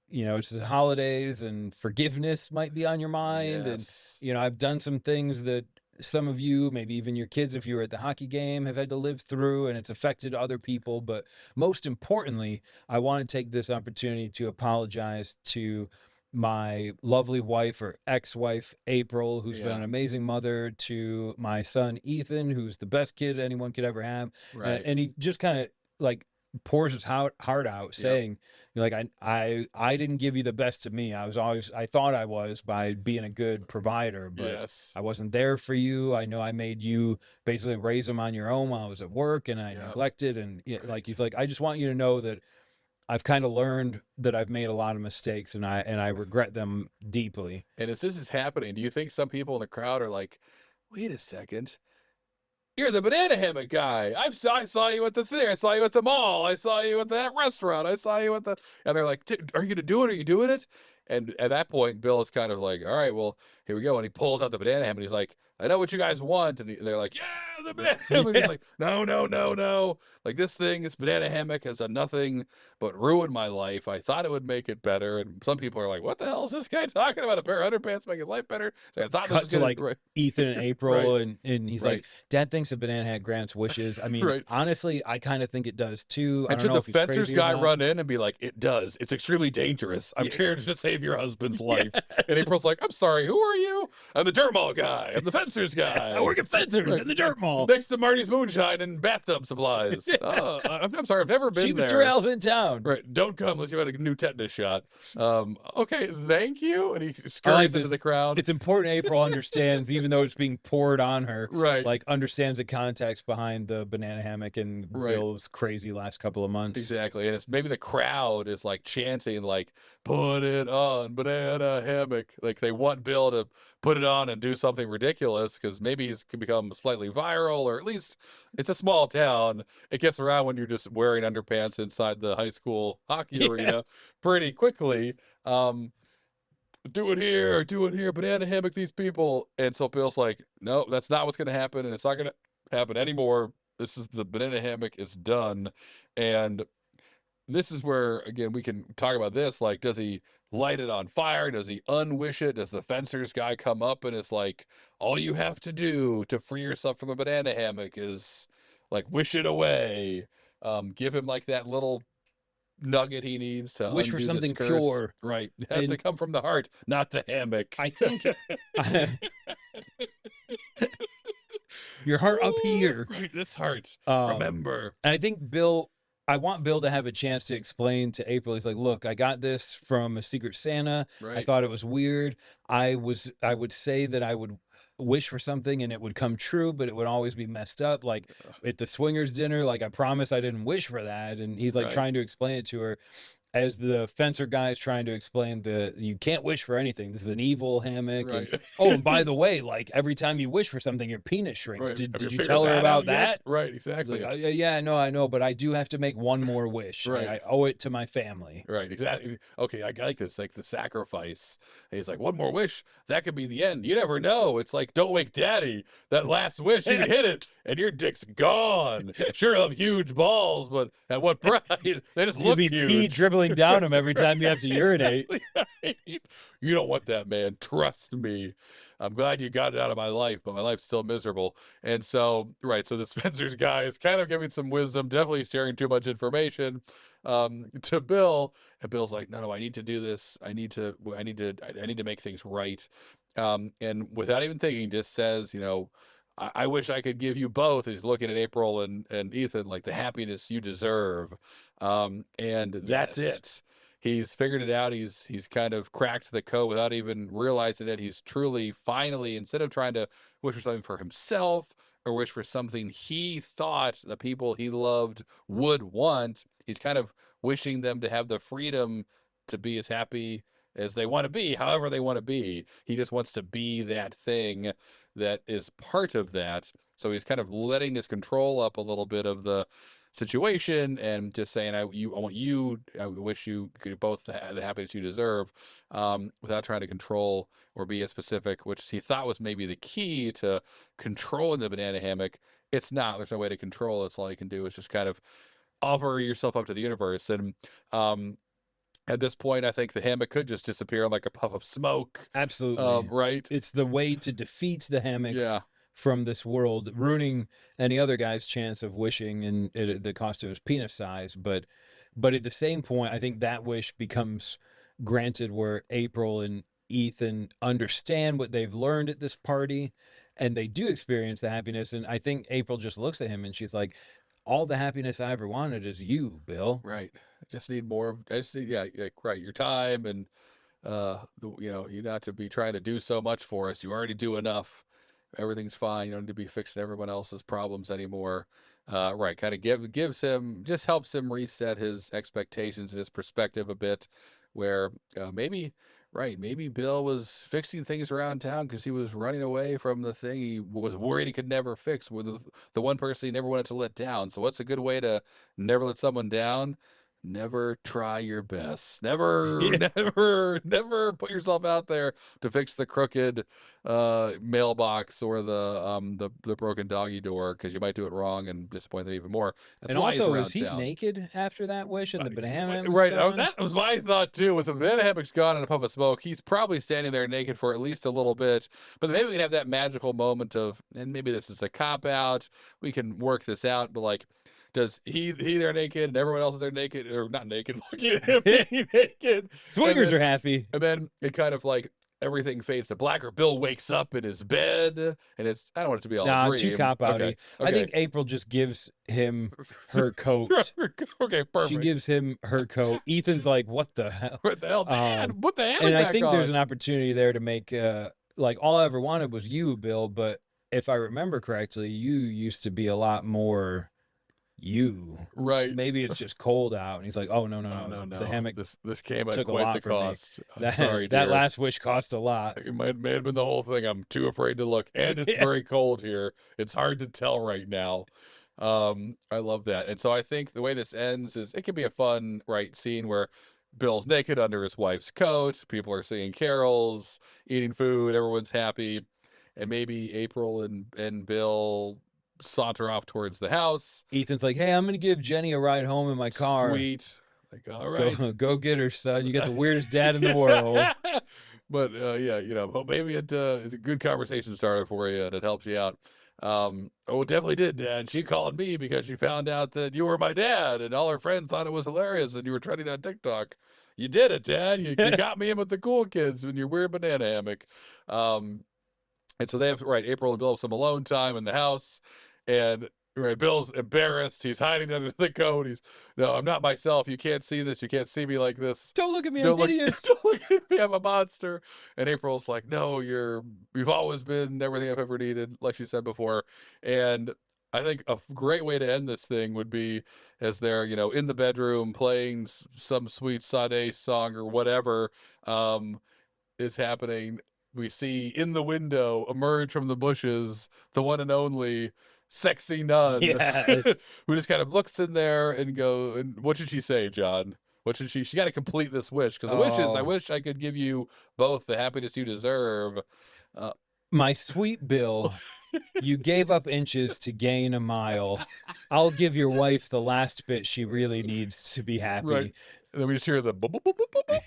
it's the holidays and forgiveness might be on your mind. Yes. And, I've done some things that some of you, maybe even your kids, if you were at the hockey game, have had to live through, and it's affected other people. But most importantly, I want to take this opportunity to apologize to my lovely wife, or ex-wife, April, who's been Yeah. an amazing mother, to my son, Ethan, who's the best kid anyone could ever have. Right. And he just kind of like pours his heart out, saying, like, I didn't give you the best of me. I thought I was, by being a good provider, but Yes. I wasn't there for you. I know I made you basically raise them on your own while I was at work, and I Yep. neglected. And like, Right. he's like, I just want you to know that I've kind of learned that I've made a lot of mistakes, and I regret them deeply. And as this is happening, do you think some people in the crowd are like, wait a second, you're the banana hammock guy. I saw you at the thing. I saw you at the mall. I saw you at that restaurant. I saw you at the, and they're like, are you going to do it? Are you doing it? And at that point, Bill is kind of like, all right, well, here we go. And he pulls out the banana hammock, and he's like, I know what you guys want. And they're like, yeah, the banana hammock. He's like, no, no, no, no. Like this banana hammock has done nothing but ruin my life. I thought it would make it better. And some people are like, what the hell is this guy talking about? A pair of underpants making life better? So I thought Cut this to was like gonna, right. Ethan and April, and he's Right. like, Dad thinks a banana hat grants wishes. I mean, Right. honestly, I kind of think it does too. I And don't should know the if he's fencer's crazy or guy not. run in and be like, it does. It's extremely dangerous. I'm here to save your husband's life. And April's like, I'm sorry, who are you? I'm the dirt mall guy. I'm the fencer's guy. I work at Fencers in the dirt mall. Next to Marty's Moonshine and bathtub supplies. Oh, I'm sorry, I've never been Cheapest there. rails in town. Right, don't come unless you had a new tetanus shot. Okay, thank you. And he I like scurries into this. the crowd. It's important April understands, even though it's being poured on her, Right. like understands the context behind the banana hammock and Right. Bill's crazy last couple of months. Exactly. And it's maybe the crowd is like chanting, like, put it on, banana hammock. Like they want Bill to put it on and do something ridiculous because maybe he's could become slightly viral, or at least it's a small town. It gets around when you're just wearing underpants inside the high school hockey arena pretty quickly. Do it here, banana hammock these people. And so Bill's like, no, that's not what's going to happen. And it's not going to happen anymore. This is the banana hammock is done. And this is where, again, we can talk about this. Like, does he light it on fire? Does he unwish it? Does the fencer's guy come up and is like, all you have to do to free yourself from the banana hammock is like wish it away. Give him like that little nugget he needs to Wish for undo this something curse. pure. Right. It has to And- come from the heart, not the hammock. I think your heart up here. Right, this heart. Um, Remember. And I think I want Bill to have a chance to explain to April. He's like, look, I got this from a Secret Santa. I Right. thought it was weird. I would say that I would wish for something and it would come true, but it would always be messed up. Like at the swingers dinner, like I promise I didn't wish for that. And he's like Right. trying to explain it to her. As the fencer guy is trying to explain you can't wish for anything. This is an evil hammock. Right. And, oh, and by the way, like every time you wish for something, your penis shrinks. Right. Did Have you figured tell her that about out yet? that? Right, exactly. Like, yeah, no, I know, but I do have to make one more wish. Right. I owe it to my family. Right, exactly. Okay, I like this, like the sacrifice. And he's like, one more wish, that could be the end. You never know. It's like, don't wake daddy. That last wish, you hit it, and your dick's gone. Sure, you'll have huge balls, but at what price? They just You'll look be huge. pee dribbling down him every time you have to urinate. You don't want that, man. Trust me. I'm glad you got it out of my life, but my life's still miserable. And so, right, so the Spencer's guy is kind of giving some wisdom, definitely sharing too much information to Bill. And Bill's like, no, I need to do this. I need to make things right. And without even thinking, just says, I wish I could give you both. He's looking at April and Ethan like the happiness you deserve. And that's Yes. it. He's figured it out. He's kind of cracked the code without even realizing it. He's truly, finally, instead of trying to wish for something for himself or wish for something he thought the people he loved would want, he's kind of wishing them to have the freedom to be as happy as they want to be, however they want to be. He just wants to be that thing that is part of that. So he's kind of letting his control up a little bit of the situation and just saying, I wish you could both have the happiness you deserve, without trying to control or be as specific, which he thought was maybe the key to controlling the banana hammock. It's not. There's no way to control it. So all you can do is just kind of offer yourself up to the universe. And at this point, I think the hammock could just disappear like a puff of smoke. Absolutely. Right? It's the way to defeat the hammock Yeah. from this world, ruining any other guy's chance of wishing and at the cost of his penis size. But at the same point, I think that wish becomes granted where April and Ethan understand what they've learned at this party and they do experience the happiness. And I think April just looks at him and she's like, all the happiness I ever wanted is you, Bill. Right. I just need more of, right, your time and, you not to be trying to do so much for us. You already do enough. Everything's fine. You don't need to be fixing everyone else's problems anymore. Right. Kind of gives him, just helps him reset his expectations and his perspective a bit where maybe Bill was fixing things around town because he was running away from the thing he was worried he could never fix with the one person he never wanted to let down. So what's a good way to never let someone down? never try your best. Yeah. Never put yourself out there to fix the crooked mailbox or the broken doggy door, because you might do it wrong and disappoint them even more. That's And why he's also, around was he town. naked after that wish and the banana hammock's Right. gone? That was my thought too. With the banana hammock's gone and a puff of smoke, he's probably standing there naked for at least a little bit. But maybe we can have that magical moment of, and maybe this is a cop out. We can work this out. But like, does he there naked and everyone else is there naked, or not naked, looking at him being naked? Swingers are happy. And then it kind of like everything fades to black, or Bill wakes up in his bed, and it's, I don't want it to be all Nah, dream. too cop outy. Okay. I think April just gives him her coat. Okay, perfect. She gives him her coat. Ethan's like, "What the hell?" What the hell, Dad? Put the hammock And I back think on. there's an opportunity there to make like, all I ever wanted was you, Bill. But if I remember correctly, you used to be a lot more you. Right. Maybe it's just cold out, and he's like, "Oh no. The hammock This came at took a quite lot the from me. cost. I'm That sorry, that dear. last wish cost a lot." It may have been the whole thing. I'm too afraid to look, and it's very cold here. It's hard to tell right now. I love that, and so I think the way this ends is it can be a fun, right, scene where Bill's naked under his wife's coat. People are singing carols, eating food. Everyone's happy, and maybe April and Bill saunter off towards the house. Ethan's like, "Hey, I'm gonna give Jenny a ride home in my car. Sweet. Like, all right. Go get her, son. You got the weirdest dad in the world." But yeah, maybe it's a good conversation starter for you, and it helps you out. Oh, it definitely did, Dad. She called me because she found out that you were my dad, and all her friends thought it was hilarious, and you were trending on TikTok. You did it, Dad. You got me in with the cool kids in your weird banana hammock. And so they have, right, April and Bill have some alone time in the house, and right, Bill's embarrassed. He's hiding under the coat. No, I'm not myself. You can't see this. You can't see me like this. Don't look at me. Don't I'm look, hideous. don't look at me. I'm a monster. And April's like, no, you've always been everything I've ever needed, like she said before. And I think a great way to end this thing would be as they're, in the bedroom playing some sweet Sade song or whatever is happening. We see in the window emerge from the bushes the one and only sexy nun, Yes. who just kind of looks in there and what should she say, John? What should she got to complete this wish, because the wish is, I wish I could give you both the happiness you deserve. My sweet Bill, you gave up inches to gain a mile. I'll give your wife the last bit she really needs to be happy. Right. And then we just hear the boop, boop, boop, boop, boop, boop.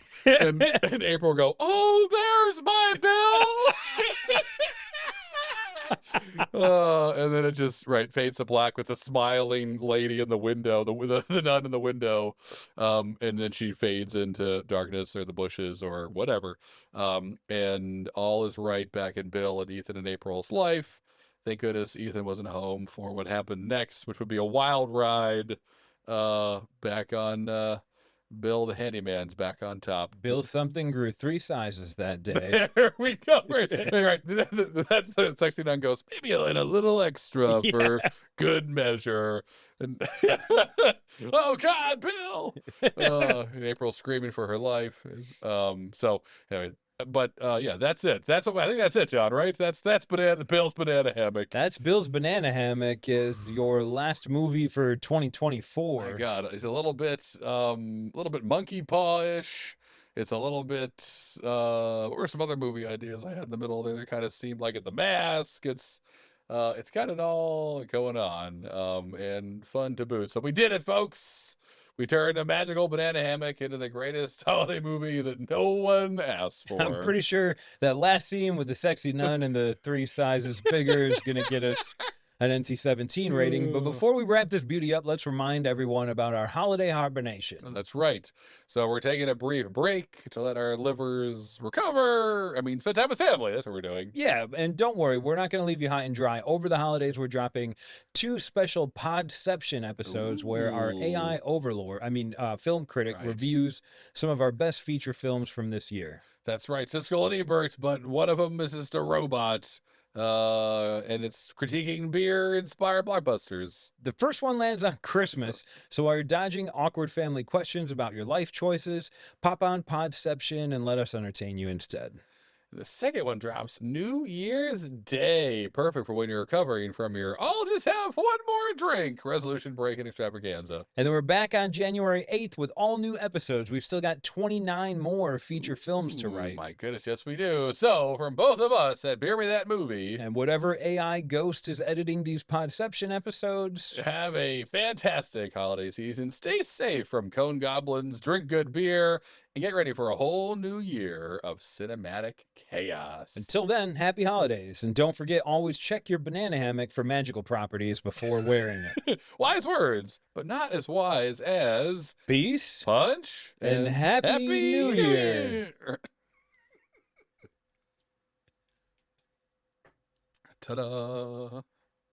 and April go, oh, there's my Bill. And then it just fades to black with the smiling lady in the window, the nun in the window, and then she fades into darkness or the bushes or whatever, and all is right back in Bill and Ethan and April's life. Thank goodness Ethan wasn't home for what happened next, which would be a wild ride back on Bill the handyman's back on top. Bill something grew 3 sizes that day. There we go. Right. That's the sexy nun goes, maybe a little extra for good measure. And oh God, Bill! And April screaming for her life. So anyway, but yeah, that's it. I think that's it, John. Right? That's Bill's banana hammock. That's Bill's Banana Hammock is your last movie for 2024. My God, it's a little bit monkey paw-ish. It's a little bit what were some other movie ideas I had in the middle there that kind of seemed like it? The Mask. It's got it all going on, and fun to boot. So we did it, folks. We turned a magical banana hammock into the greatest holiday movie that no one asked for. I'm pretty sure that last scene with the sexy nun and the 3 sizes bigger is going to get us an NC-17 rating. But before we wrap this beauty up, let's remind everyone about our holiday hibernation. That's right. So we're taking a brief break to let our livers recover. I mean, spend time with family. That's what we're doing. Yeah, and don't worry, we're not going to leave you high and dry. Over the holidays, we're dropping 2 special Podception episodes where our AI film critic reviews some of our best feature films from this year. That's right, Siskel and Ebert, but one of them is just a robot. And it's critiquing beer-inspired blockbusters. The first one lands on Christmas, so while you're dodging awkward family questions about your life choices, pop on Podception and let us entertain you instead. The second one drops New Year's Day. Perfect for when you're recovering from your I'll just have one more drink resolution breaking extravaganza. And then we're back on January 8th with all new episodes. We've still got 29 more feature films to Ooh, write. my goodness, yes we do. So from both of us at Beer Me That Movie, And whatever AI ghost is editing these Podception episodes, have a fantastic holiday season. Stay safe from cone goblins, drink good beer, and get ready for a whole new year of cinematic chaos. until then, happy holidays. And don't forget, always check your banana hammock for magical properties before wearing it. Wise words, but not as wise as Peace punch and Happy New Year. Ta-da.